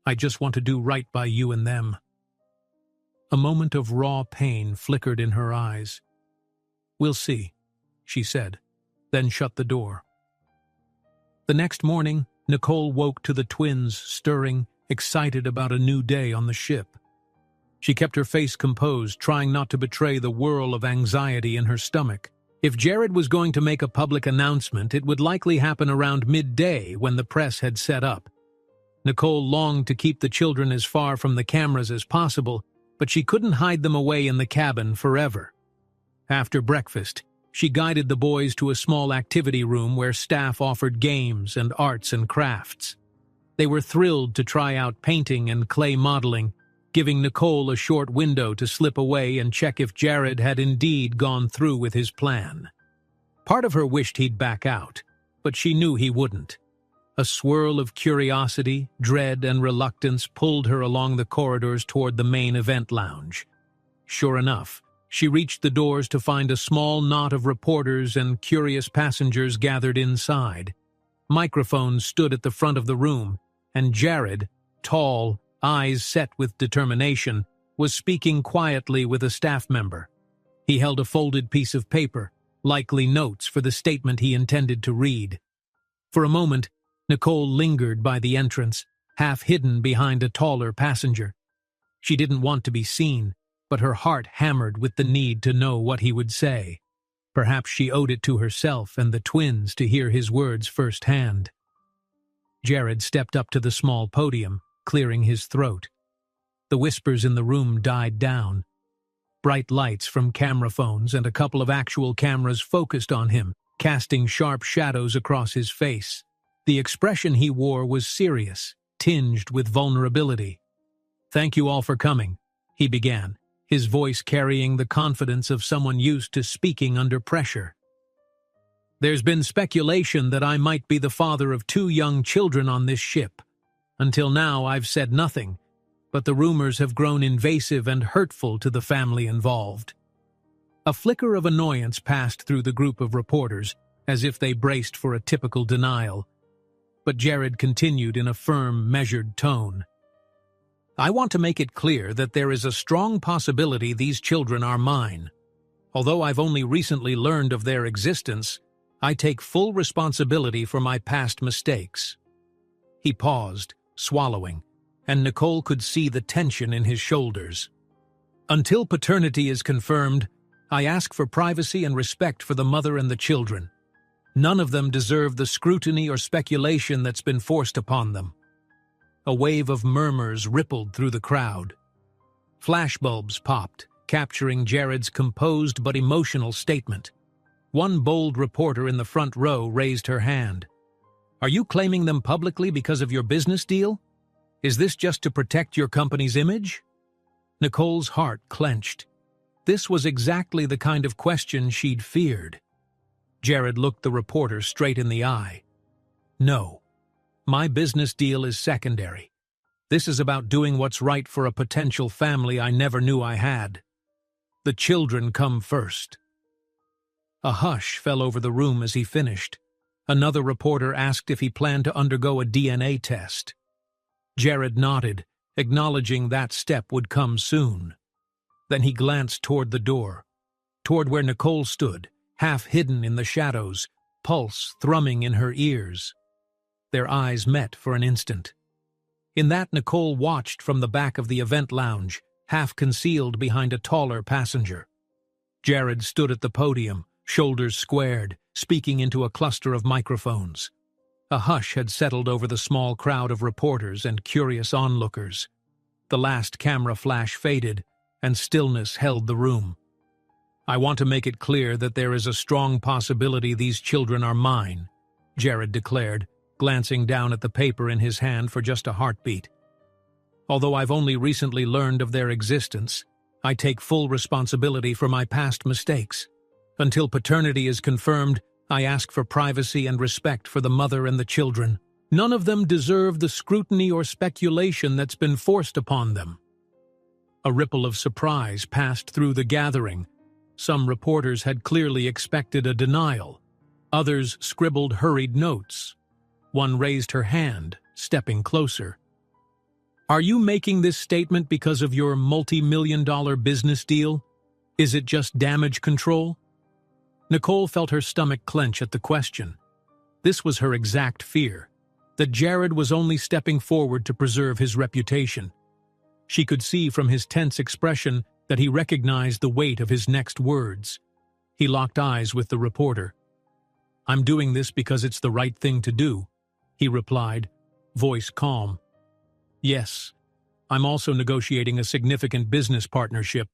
I just want to do right by you and them. A moment of raw pain flickered in her eyes. We'll see, she said, then shut the door. The next morning, Nicole woke to the twins stirring, excited about a new day on the ship. She kept her face composed, trying not to betray the whirl of anxiety in her stomach. If Jared was going to make a public announcement, it would likely happen around midday when the press had set up. Nicole longed to keep the children as far from the cameras as possible, but she couldn't hide them away in the cabin forever. After breakfast, she guided the boys to a small activity room where staff offered games and arts and crafts. They were thrilled to try out painting and clay modeling, giving Nicole a short window to slip away and check if Jared had indeed gone through with his plan. Part of her wished he'd back out, but she knew he wouldn't. A swirl of curiosity, dread, and reluctance pulled her along the corridors toward the main event lounge. Sure enough, she reached the doors to find a small knot of reporters and curious passengers gathered inside. Microphones stood at the front of the room, and Jared, tall, eyes set with determination, was speaking quietly with a staff member. He held a folded piece of paper, likely notes for the statement he intended to read. For a moment, Nicole lingered by the entrance, half hidden behind a taller passenger. She didn't want to be seen, but her heart hammered with the need to know what he would say. Perhaps she owed it to herself and the twins to hear his words firsthand. Jared stepped up to the small podium, clearing his throat. The whispers in the room died down. Bright lights from camera phones and a couple of actual cameras focused on him, casting sharp shadows across his face. The expression he wore was serious, tinged with vulnerability. "Thank you all for coming," he began, his voice carrying the confidence of someone used to speaking under pressure. "There's been speculation that I might be the father of 2 young children on this ship. Until now, I've said nothing, but the rumors have grown invasive and hurtful to the family involved." A flicker of annoyance passed through the group of reporters, as if they braced for a typical denial. But Jared continued in a firm, measured tone. "I want to make it clear that there is a strong possibility these children are mine. Although I've only recently learned of their existence, I take full responsibility for my past mistakes." He paused, swallowing, and Nicole could see the tension in his shoulders. "Until paternity is confirmed, I ask for privacy and respect for the mother and the children. None of them deserve the scrutiny or speculation that's been forced upon them." A wave of murmurs rippled through the crowd. Flashbulbs popped, capturing Jared's composed but emotional statement. One bold reporter in the front row raised her hand. "Are you claiming them publicly because of your business deal? Is this just to protect your company's image?" Nicole's heart clenched. This was exactly the kind of question she'd feared. Jared looked the reporter straight in the eye. "No. My business deal is secondary. This is about doing what's right for a potential family I never knew I had. The children come first." A hush fell over the room as he finished. Another reporter asked if he planned to undergo a DNA test. Jared nodded, acknowledging that step would come soon. Then he glanced toward the door, toward where Nicole stood, half hidden in the shadows, pulse thrumming in her ears. Their eyes met for an instant. In that, Nicole watched from the back of the event lounge, half concealed behind a taller passenger. Jared stood at the podium, shoulders squared, speaking into a cluster of microphones. A hush had settled over the small crowd of reporters and curious onlookers. The last camera flash faded, and stillness held the room. "I want to make it clear that there is a strong possibility these children are mine," Jared declared, glancing down at the paper in his hand for just a heartbeat. "Although I've only recently learned of their existence, I take full responsibility for my past mistakes. Until paternity is confirmed, I ask for privacy and respect for the mother and the children. None of them deserve the scrutiny or speculation that's been forced upon them." A ripple of surprise passed through the gathering. Some reporters had clearly expected a denial. Others scribbled hurried notes. One raised her hand, stepping closer. "Are you making this statement because of your multi-million-dollar business deal? Is it just damage control?" Nicole felt her stomach clench at the question. This was her exact fear, that Jared was only stepping forward to preserve his reputation. She could see from his tense expression that he recognized the weight of his next words. He locked eyes with the reporter. "I'm doing this because it's the right thing to do," he replied, voice calm. "Yes, I'm also negotiating a significant business partnership,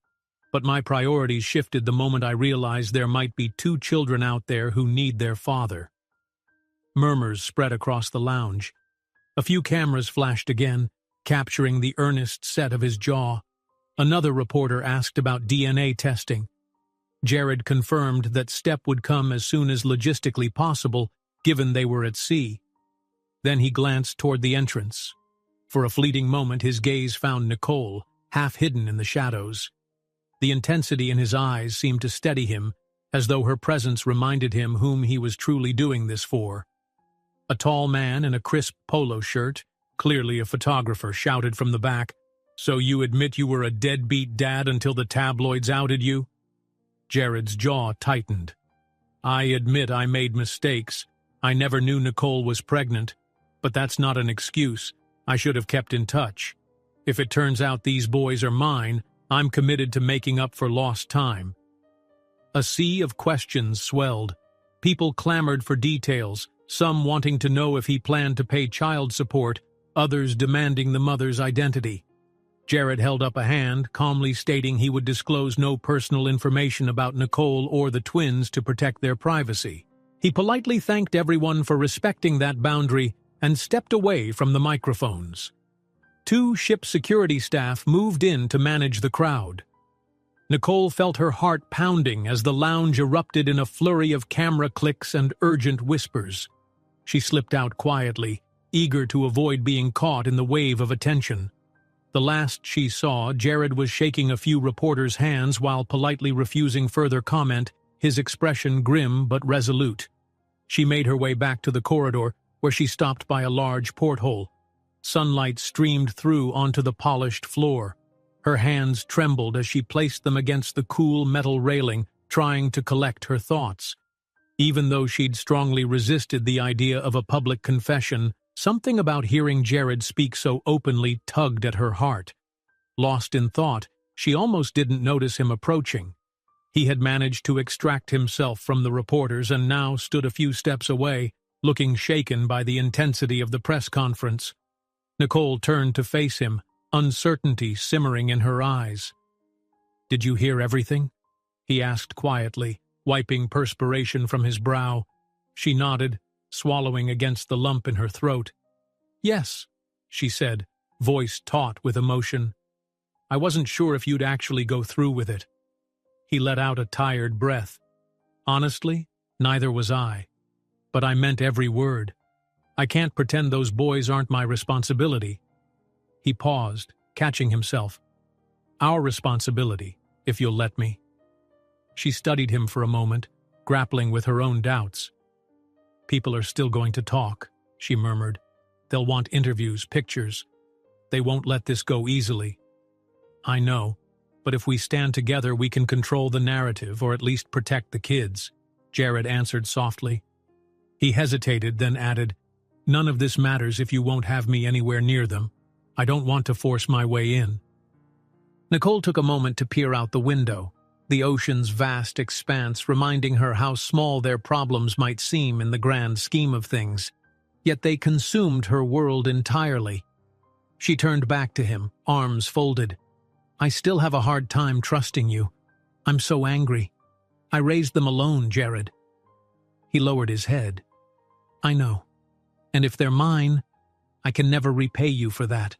but my priorities shifted the moment I realized there might be 2 children out there who need their father." Murmurs spread across the lounge. A few cameras flashed again, capturing the earnest set of his jaw. Another reporter asked about DNA testing. Jared confirmed that step would come as soon as logistically possible, given they were at sea. Then he glanced toward the entrance. For a fleeting moment his gaze found Nicole, half hidden in the shadows. The intensity in his eyes seemed to steady him, as though her presence reminded him whom he was truly doing this for. A tall man in a crisp polo shirt, clearly a photographer, shouted from the back, "So you admit you were a deadbeat dad until the tabloids outed you?" Jared's jaw tightened. "I admit I made mistakes. I never knew Nicole was pregnant. But that's not an excuse. I should have kept in touch. If it turns out these boys are mine, I'm committed to making up for lost time." A sea of questions swelled. People clamored for details, some wanting to know if he planned to pay child support, others demanding the mother's identity. Jared held up a hand, calmly stating he would disclose no personal information about Nicole or the twins to protect their privacy. He politely thanked everyone for respecting that boundary and stepped away from the microphones. 2 ship security staff moved in to manage the crowd. Nicole felt her heart pounding as the lounge erupted in a flurry of camera clicks and urgent whispers. She slipped out quietly, eager to avoid being caught in the wave of attention. The last she saw, Jared was shaking a few reporters' hands while politely refusing further comment, his expression grim but resolute. She made her way back to the corridor, where she stopped by a large porthole. Sunlight streamed through onto the polished floor. Her hands trembled as she placed them against the cool metal railing, trying to collect her thoughts. Even though she'd strongly resisted the idea of a public confession, something about hearing Jared speak so openly tugged at her heart. Lost in thought, she almost didn't notice him approaching. He had managed to extract himself from the reporters and now stood a few steps away, looking shaken by the intensity of the press conference. Nicole turned to face him, uncertainty simmering in her eyes. "Did you hear everything?" he asked quietly, wiping perspiration from his brow. She nodded, swallowing against the lump in her throat. "Yes," she said, voice taut with emotion. "I wasn't sure if you'd actually go through with it." He let out a tired breath. "Honestly, neither was I. But I meant every word. I can't pretend those boys aren't my responsibility." He paused, catching himself. "Our responsibility, if you'll let me." She studied him for a moment, grappling with her own doubts. "People are still going to talk," she murmured. "They'll want interviews, pictures. They won't let this go easily." "I know, but if we stand together we can control the narrative or at least protect the kids," Jared answered softly. He hesitated, then added, None of this matters if you won't have me anywhere near them. I don't want to force my way in." Nicole took a moment to peer out the window, the ocean's vast expanse reminding her how small their problems might seem in the grand scheme of things. Yet they consumed her world entirely. She turned back to him, arms folded. "I still have a hard time trusting you. I'm so angry. I raised them alone, Jared." He lowered his head. "I know. And if they're mine, I can never repay you for that."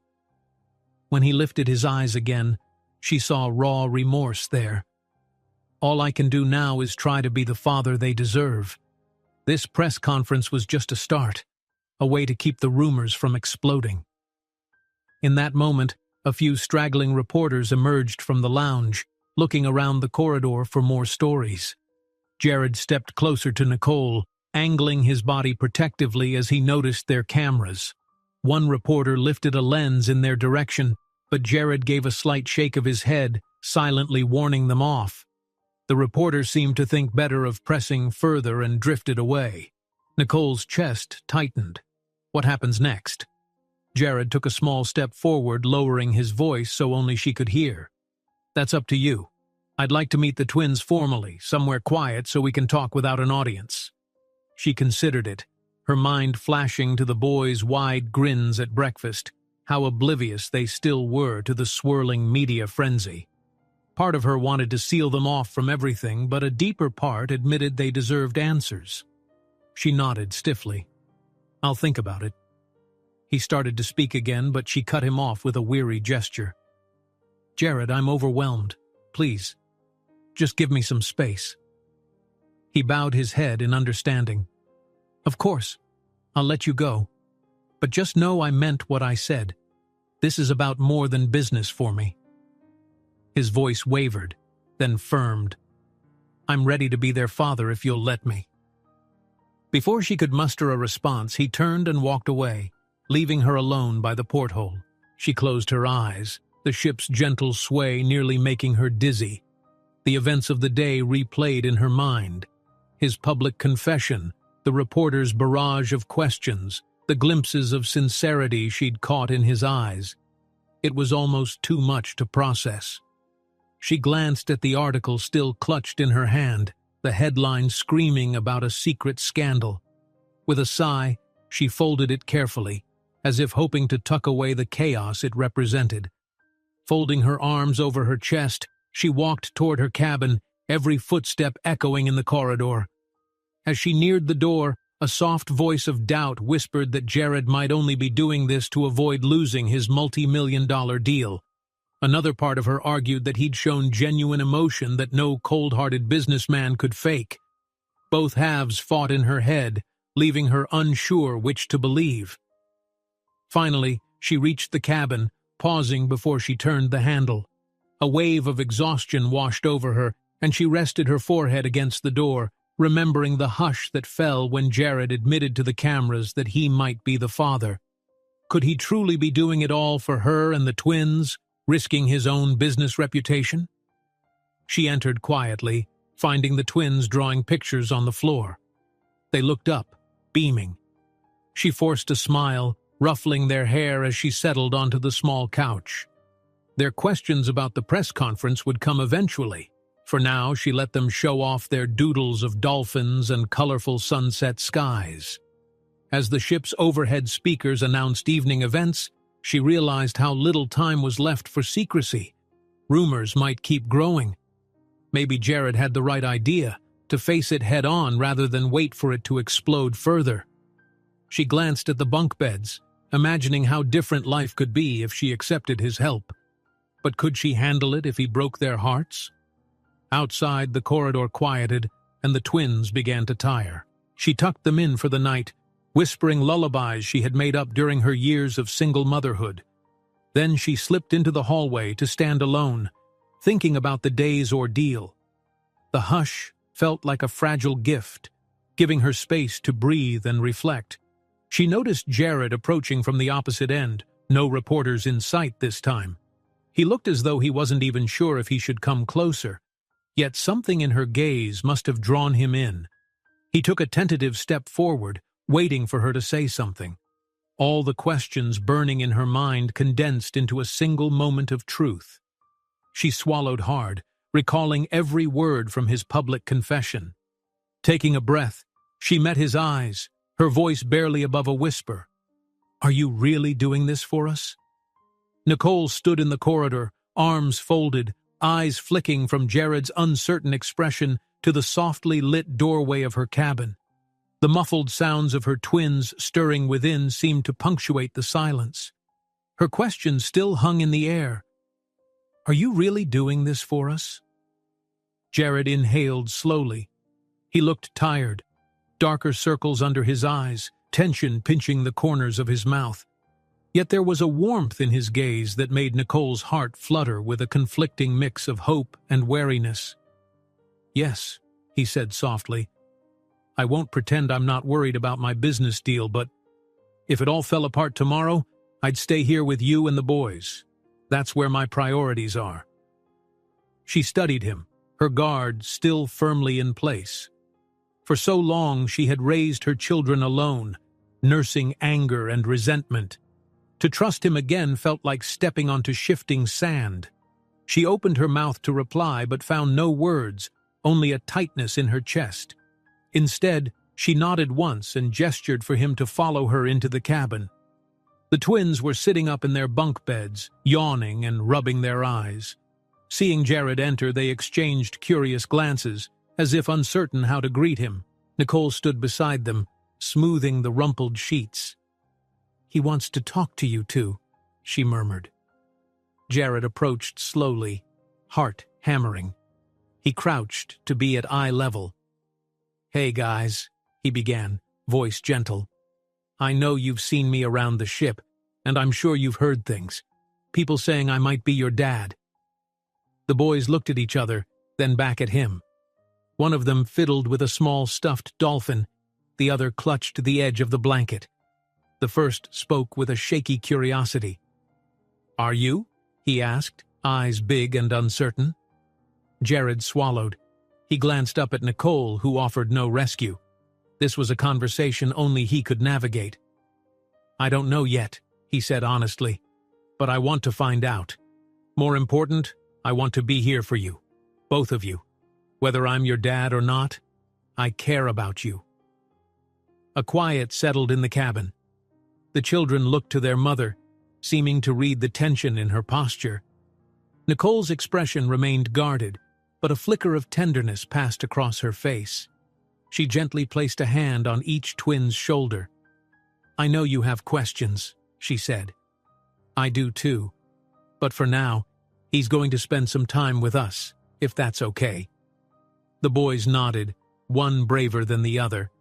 When he lifted his eyes again, she saw raw remorse there. "All I can do now is try to be the father they deserve. This press conference was just a start, a way to keep the rumors from exploding." In that moment, a few straggling reporters emerged from the lounge, looking around the corridor for more stories. Jared stepped closer to Nicole, angling his body protectively as he noticed their cameras. One reporter lifted a lens in their direction, but Jared gave a slight shake of his head, silently warning them off. The reporter seemed to think better of pressing further and drifted away. Nicole's chest tightened. What happens next? Jared took a small step forward, lowering his voice so only she could hear. "That's up to you. I'd like to meet the twins formally, somewhere quiet so we can talk without an audience." She considered it, her mind flashing to the boys' wide grins at breakfast, how oblivious they still were to the swirling media frenzy. Part of her wanted to seal them off from everything, but a deeper part admitted they deserved answers. She nodded stiffly. "I'll think about it." He started to speak again, but she cut him off with a weary gesture. "Jared, I'm overwhelmed. Please, just give me some space." He bowed his head in understanding. "Of course, I'll let you go. But just know I meant what I said. This is about more than business for me." His voice wavered, then firmed. "I'm ready to be their father if you'll let me." Before she could muster a response, he turned and walked away, leaving her alone by the porthole. She closed her eyes, the ship's gentle sway nearly making her dizzy. The events of the day replayed in her mind. His public confession, the reporter's barrage of questions, the glimpses of sincerity she'd caught in his eyes. It was almost too much to process. She glanced at the article still clutched in her hand, the headline screaming about a secret scandal. With a sigh, she folded it carefully, as if hoping to tuck away the chaos it represented. Folding her arms over her chest, she walked toward her cabin, every footstep echoing in the corridor. As she neared the door, a soft voice of doubt whispered that Jared might only be doing this to avoid losing his multi-million-dollar deal. Another part of her argued that he'd shown genuine emotion that no cold-hearted businessman could fake. Both halves fought in her head, leaving her unsure which to believe. Finally, she reached the cabin, pausing before she turned the handle. A wave of exhaustion washed over her, and she rested her forehead against the door, remembering the hush that fell when Jared admitted to the cameras that he might be the father. Could he truly be doing it all for her and the twins, risking his own business reputation? She entered quietly, finding the twins drawing pictures on the floor. They looked up, beaming. She forced a smile, ruffling their hair as she settled onto the small couch. Their questions about the press conference would come eventually. For now, she let them show off their doodles of dolphins and colorful sunset skies. As the ship's overhead speakers announced evening events, she realized how little time was left for secrecy. Rumors might keep growing. Maybe Jared had the right idea, to face it head-on rather than wait for it to explode further. She glanced at the bunk beds, imagining how different life could be if she accepted his help. But could she handle it if he broke their hearts? Outside, the corridor quieted, and the twins began to tire. She tucked them in for the night, whispering lullabies she had made up during her years of single motherhood. Then she slipped into the hallway to stand alone, thinking about the day's ordeal. The hush felt like a fragile gift, giving her space to breathe and reflect. She noticed Jared approaching from the opposite end, no reporters in sight this time. He looked as though he wasn't even sure if he should come closer, yet something in her gaze must have drawn him in. He took a tentative step forward, waiting for her to say something. All the questions burning in her mind condensed into a single moment of truth. She swallowed hard, recalling every word from his public confession. Taking a breath, she met his eyes, her voice barely above a whisper. "Are you really doing this for us?" Nicole stood in the corridor, arms folded, eyes flicking from Jared's uncertain expression to the softly lit doorway of her cabin. The muffled sounds of her twins stirring within seemed to punctuate the silence. Her question still hung in the air. "Are you really doing this for us?" Jared inhaled slowly. He looked tired, darker circles under his eyes, tension pinching the corners of his mouth. Yet there was a warmth in his gaze that made Nicole's heart flutter with a conflicting mix of hope and wariness. "Yes," he said softly. "I won't pretend I'm not worried about my business deal, but if it all fell apart tomorrow, I'd stay here with you and the boys. That's where my priorities are." She studied him, her guard still firmly in place. For so long she had raised her children alone, nursing anger and resentment. To trust him again felt like stepping onto shifting sand. She opened her mouth to reply but found no words, only a tightness in her chest. Instead, she nodded once and gestured for him to follow her into the cabin. The twins were sitting up in their bunk beds, yawning and rubbing their eyes. Seeing Jared enter, they exchanged curious glances, as if uncertain how to greet him. Nicole stood beside them, smoothing the rumpled sheets. "He wants to talk to you two," she murmured. Jared approached slowly, heart hammering. He crouched to be at eye level. "Hey guys," he began, voice gentle. "I know you've seen me around the ship, and I'm sure you've heard things. People saying I might be your dad." The boys looked at each other, then back at him. One of them fiddled with a small stuffed dolphin, the other clutched the edge of the blanket. The first spoke with a shaky curiosity. "Are you?" he asked, eyes big and uncertain. Jared swallowed. He glanced up at Nicole, who offered no rescue. This was a conversation only he could navigate. "I don't know yet," he said honestly, "but I want to find out. More important, I want to be here for you, both of you. Whether I'm your dad or not, I care about you." A quiet settled in the cabin. The children looked to their mother, seeming to read the tension in her posture. Nicole's expression remained guarded, but a flicker of tenderness passed across her face. She gently placed a hand on each twin's shoulder. "I know you have questions," she said. "I do too. But for now, he's going to spend some time with us, if that's okay." The boys nodded, one braver than the other.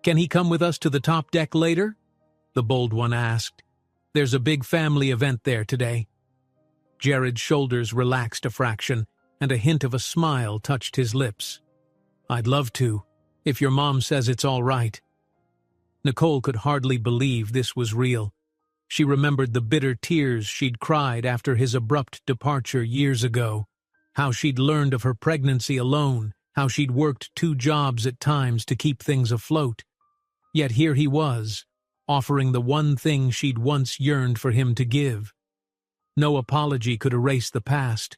"Can he come with us to the top deck later?" the bold one asked. "There's a big family event there today." Jared's shoulders relaxed a fraction, and a hint of a smile touched his lips. "I'd love to, if your mom says it's all right." Nicole could hardly believe this was real. She remembered the bitter tears she'd cried after his abrupt departure years ago, how she'd learned of her pregnancy alone, how she'd worked 2 jobs at times to keep things afloat. Yet here he was, offering the one thing she'd once yearned for him to give. No apology could erase the past,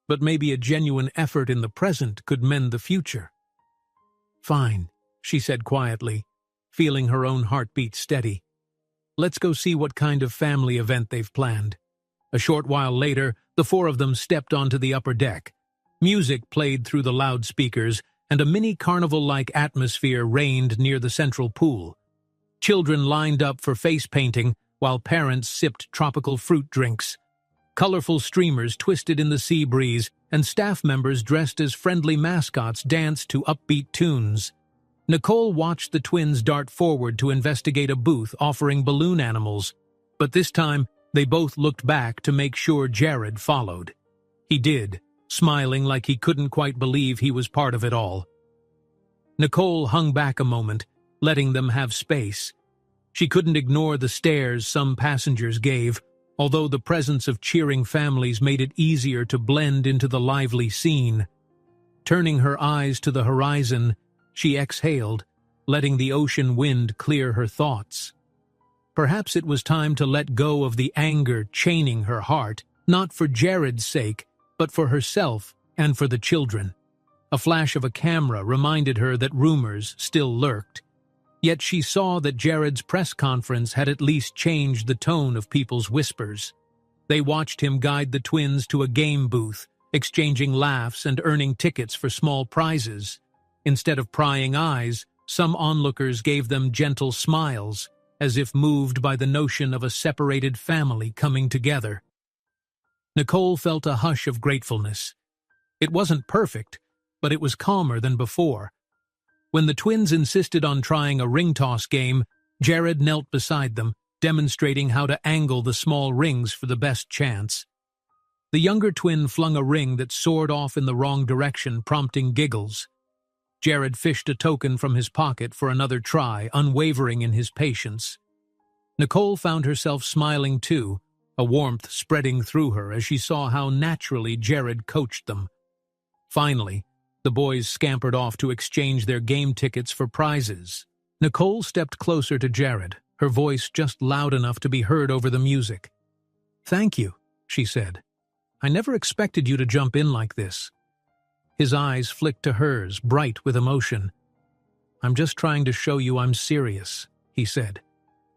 but maybe a genuine effort in the present could mend the future. "Fine," she said quietly, feeling her own heartbeat steady. "Let's go see what kind of family event they've planned." A short while later, the 4 of them stepped onto the upper deck. Music played through the loudspeakers, and a mini carnival-like atmosphere reigned near the central pool. Children lined up for face painting, while parents sipped tropical fruit drinks. Colorful streamers twisted in the sea breeze, and staff members dressed as friendly mascots danced to upbeat tunes. Nicole watched the twins dart forward to investigate a booth offering balloon animals, but this time they both looked back to make sure Jared followed. He did, smiling like he couldn't quite believe he was part of it all. Nicole hung back a moment, letting them have space. She couldn't ignore the stares some passengers gave, although the presence of cheering families made it easier to blend into the lively scene. Turning her eyes to the horizon, she exhaled, letting the ocean wind clear her thoughts. Perhaps it was time to let go of the anger chaining her heart, not for Jared's sake, but for herself and for the children. A flash of a camera reminded her that rumors still lurked. Yet she saw that Jared's press conference had at least changed the tone of people's whispers. They watched him guide the twins to a game booth, exchanging laughs and earning tickets for small prizes. Instead of prying eyes, some onlookers gave them gentle smiles, as if moved by the notion of a separated family coming together. Nicole felt a hush of gratefulness. It wasn't perfect, but it was calmer than before. When the twins insisted on trying a ring toss game, Jared knelt beside them, demonstrating how to angle the small rings for the best chance. The younger twin flung a ring that soared off in the wrong direction, prompting giggles. Jared fished a token from his pocket for another try, unwavering in his patience. Nicole found herself smiling too, a warmth spreading through her as she saw how naturally Jared coached them. Finally, the boys scampered off to exchange their game tickets for prizes. Nicole stepped closer to Jared, her voice just loud enough to be heard over the music. "Thank you," she said. "I never expected you to jump in like this." His eyes flicked to hers, bright with emotion. "I'm just trying to show you I'm serious," he said.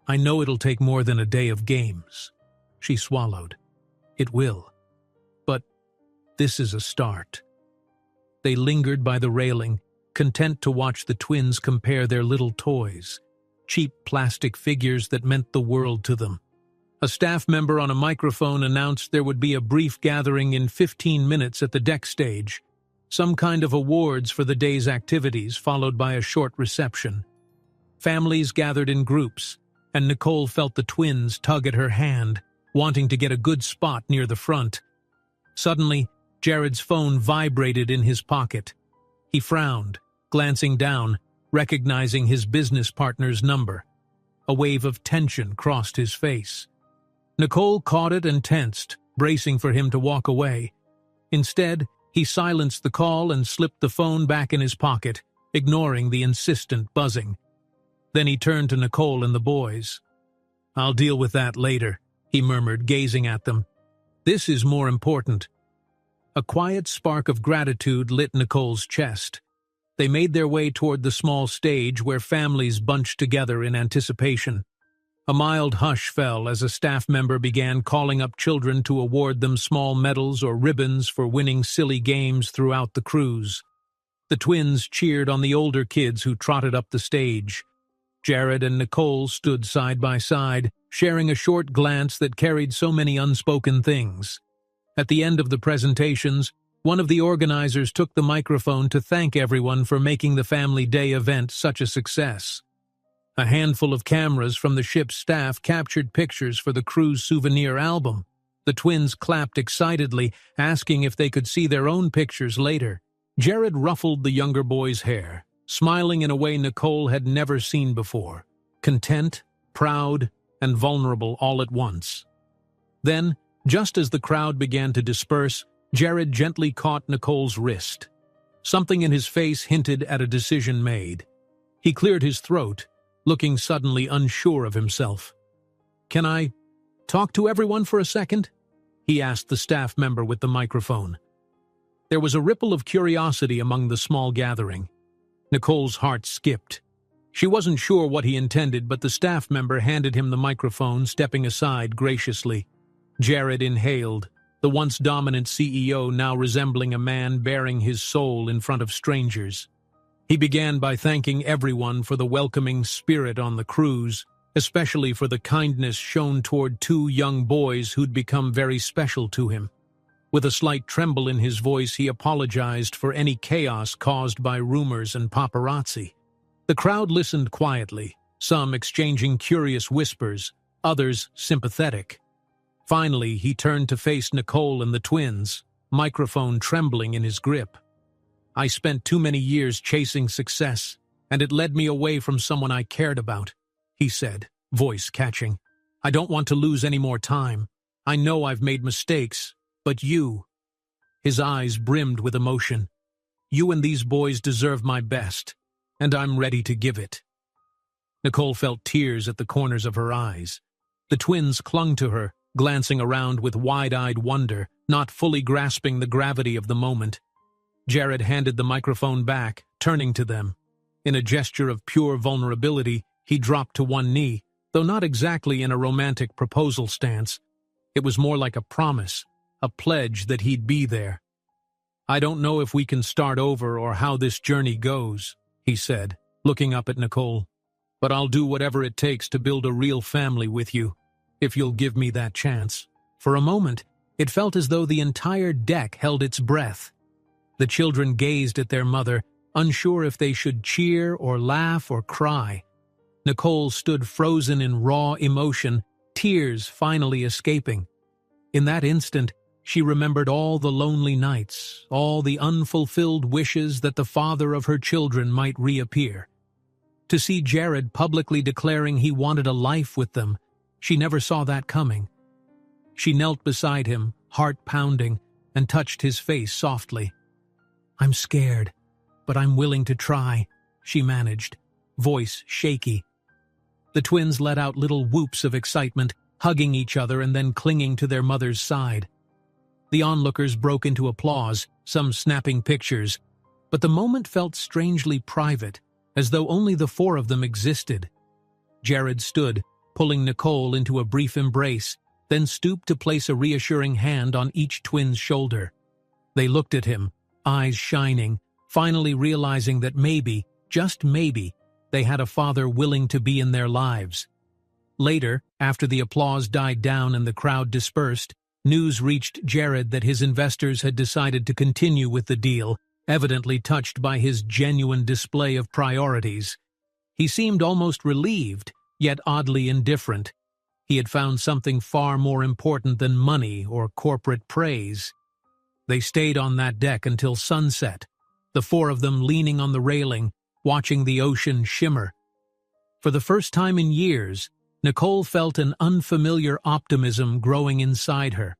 "I know it'll take more than a day of games." She swallowed. "It will. But this is a start." They lingered by the railing, content to watch the twins compare their little toys, cheap plastic figures that meant the world to them. A staff member on a microphone announced there would be a brief gathering in 15 minutes at the deck stage, some kind of awards for the day's activities, followed by a short reception. Families gathered in groups, and Nicole felt the twins tug at her hand, wanting to get a good spot near the front. Suddenly, Jared's phone vibrated in his pocket. He frowned, glancing down, recognizing his business partner's number. A wave of tension crossed his face. Nicole caught it and tensed, bracing for him to walk away. Instead, he silenced the call and slipped the phone back in his pocket, ignoring the insistent buzzing. Then he turned to Nicole and the boys. "I'll deal with that later," he murmured, gazing at them. "This is more important." A quiet spark of gratitude lit Nicole's chest. They made their way toward the small stage where families bunched together in anticipation. A mild hush fell as a staff member began calling up children to award them small medals or ribbons for winning silly games throughout the cruise. The twins cheered on the older kids who trotted up the stage. Jared and Nicole stood side by side, sharing a short glance that carried so many unspoken things. At the end of the presentations, one of the organizers took the microphone to thank everyone for making the Family Day event such a success. A handful of cameras from the ship's staff captured pictures for the cruise souvenir album. The twins clapped excitedly, asking if they could see their own pictures later. Jared ruffled the younger boy's hair, smiling in a way Nicole had never seen before, content, proud, and vulnerable all at once. Then, just as the crowd began to disperse, Jared gently caught Nicole's wrist. Something in his face hinted at a decision made. He cleared his throat, looking suddenly unsure of himself. "Can I talk to everyone for a second?" he asked the staff member with the microphone. There was a ripple of curiosity among the small gathering. Nicole's heart skipped. She wasn't sure what he intended, but the staff member handed him the microphone, stepping aside graciously. Jared inhaled, the once dominant CEO now resembling a man bearing his soul in front of strangers. He began by thanking everyone for the welcoming spirit on the cruise, especially for the kindness shown toward two young boys who'd become very special to him. With a slight tremble in his voice, he apologized for any chaos caused by rumors and paparazzi. The crowd listened quietly, some exchanging curious whispers, others sympathetic. Finally, he turned to face Nicole and the twins, microphone trembling in his grip. "I spent too many years chasing success, and it led me away from someone I cared about," he said, voice catching. "I don't want to lose any more time. I know I've made mistakes, but you..." His eyes brimmed with emotion. "You and these boys deserve my best. and I'm ready to give it." Nicole felt tears at the corners of her eyes. The twins clung to her, glancing around with wide-eyed wonder, not fully grasping the gravity of the moment. Jared handed the microphone back, turning to them. In a gesture of pure vulnerability, he dropped to one knee, though not exactly in a romantic proposal stance. It was more like a promise, a pledge that he'd be there. "I don't know if we can start over or how this journey goes," he said, looking up at Nicole. "But I'll do whatever it takes to build a real family with you, if you'll give me that chance." For a moment, it felt as though the entire deck held its breath. The children gazed at their mother, unsure if they should cheer or laugh or cry. Nicole stood frozen in raw emotion, tears finally escaping. In that instant, she remembered all the lonely nights, all the unfulfilled wishes that the father of her children might reappear. To see Jared publicly declaring he wanted a life with them, she never saw that coming. She knelt beside him, heart pounding, and touched his face softly. "I'm scared, but I'm willing to try," she managed, voice shaky. The twins let out little whoops of excitement, hugging each other and then clinging to their mother's side. The onlookers broke into applause, some snapping pictures, but the moment felt strangely private, as though only the four of them existed. Jared stood, pulling Nicole into a brief embrace, then stooped to place a reassuring hand on each twin's shoulder. They looked at him, eyes shining, finally realizing that maybe, just maybe, they had a father willing to be in their lives. Later, after the applause died down and the crowd dispersed, news reached Jared that his investors had decided to continue with the deal, evidently touched by his genuine display of priorities. He seemed almost relieved, yet oddly indifferent. He had found something far more important than money or corporate praise. They stayed on that deck until sunset, the four of them leaning on the railing, watching the ocean shimmer. For the first time in years, Nicole felt an unfamiliar optimism growing inside her.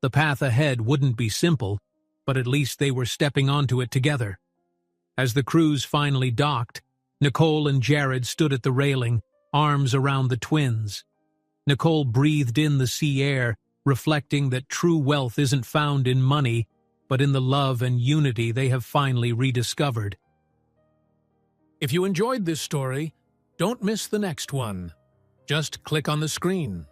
The path ahead wouldn't be simple, but at least they were stepping onto it together. As the cruise finally docked, Nicole and Jared stood at the railing, arms around the twins. Nicole breathed in the sea air, reflecting that true wealth isn't found in money, but in the love and unity they have finally rediscovered. If you enjoyed this story, don't miss the next one. Just click on the screen.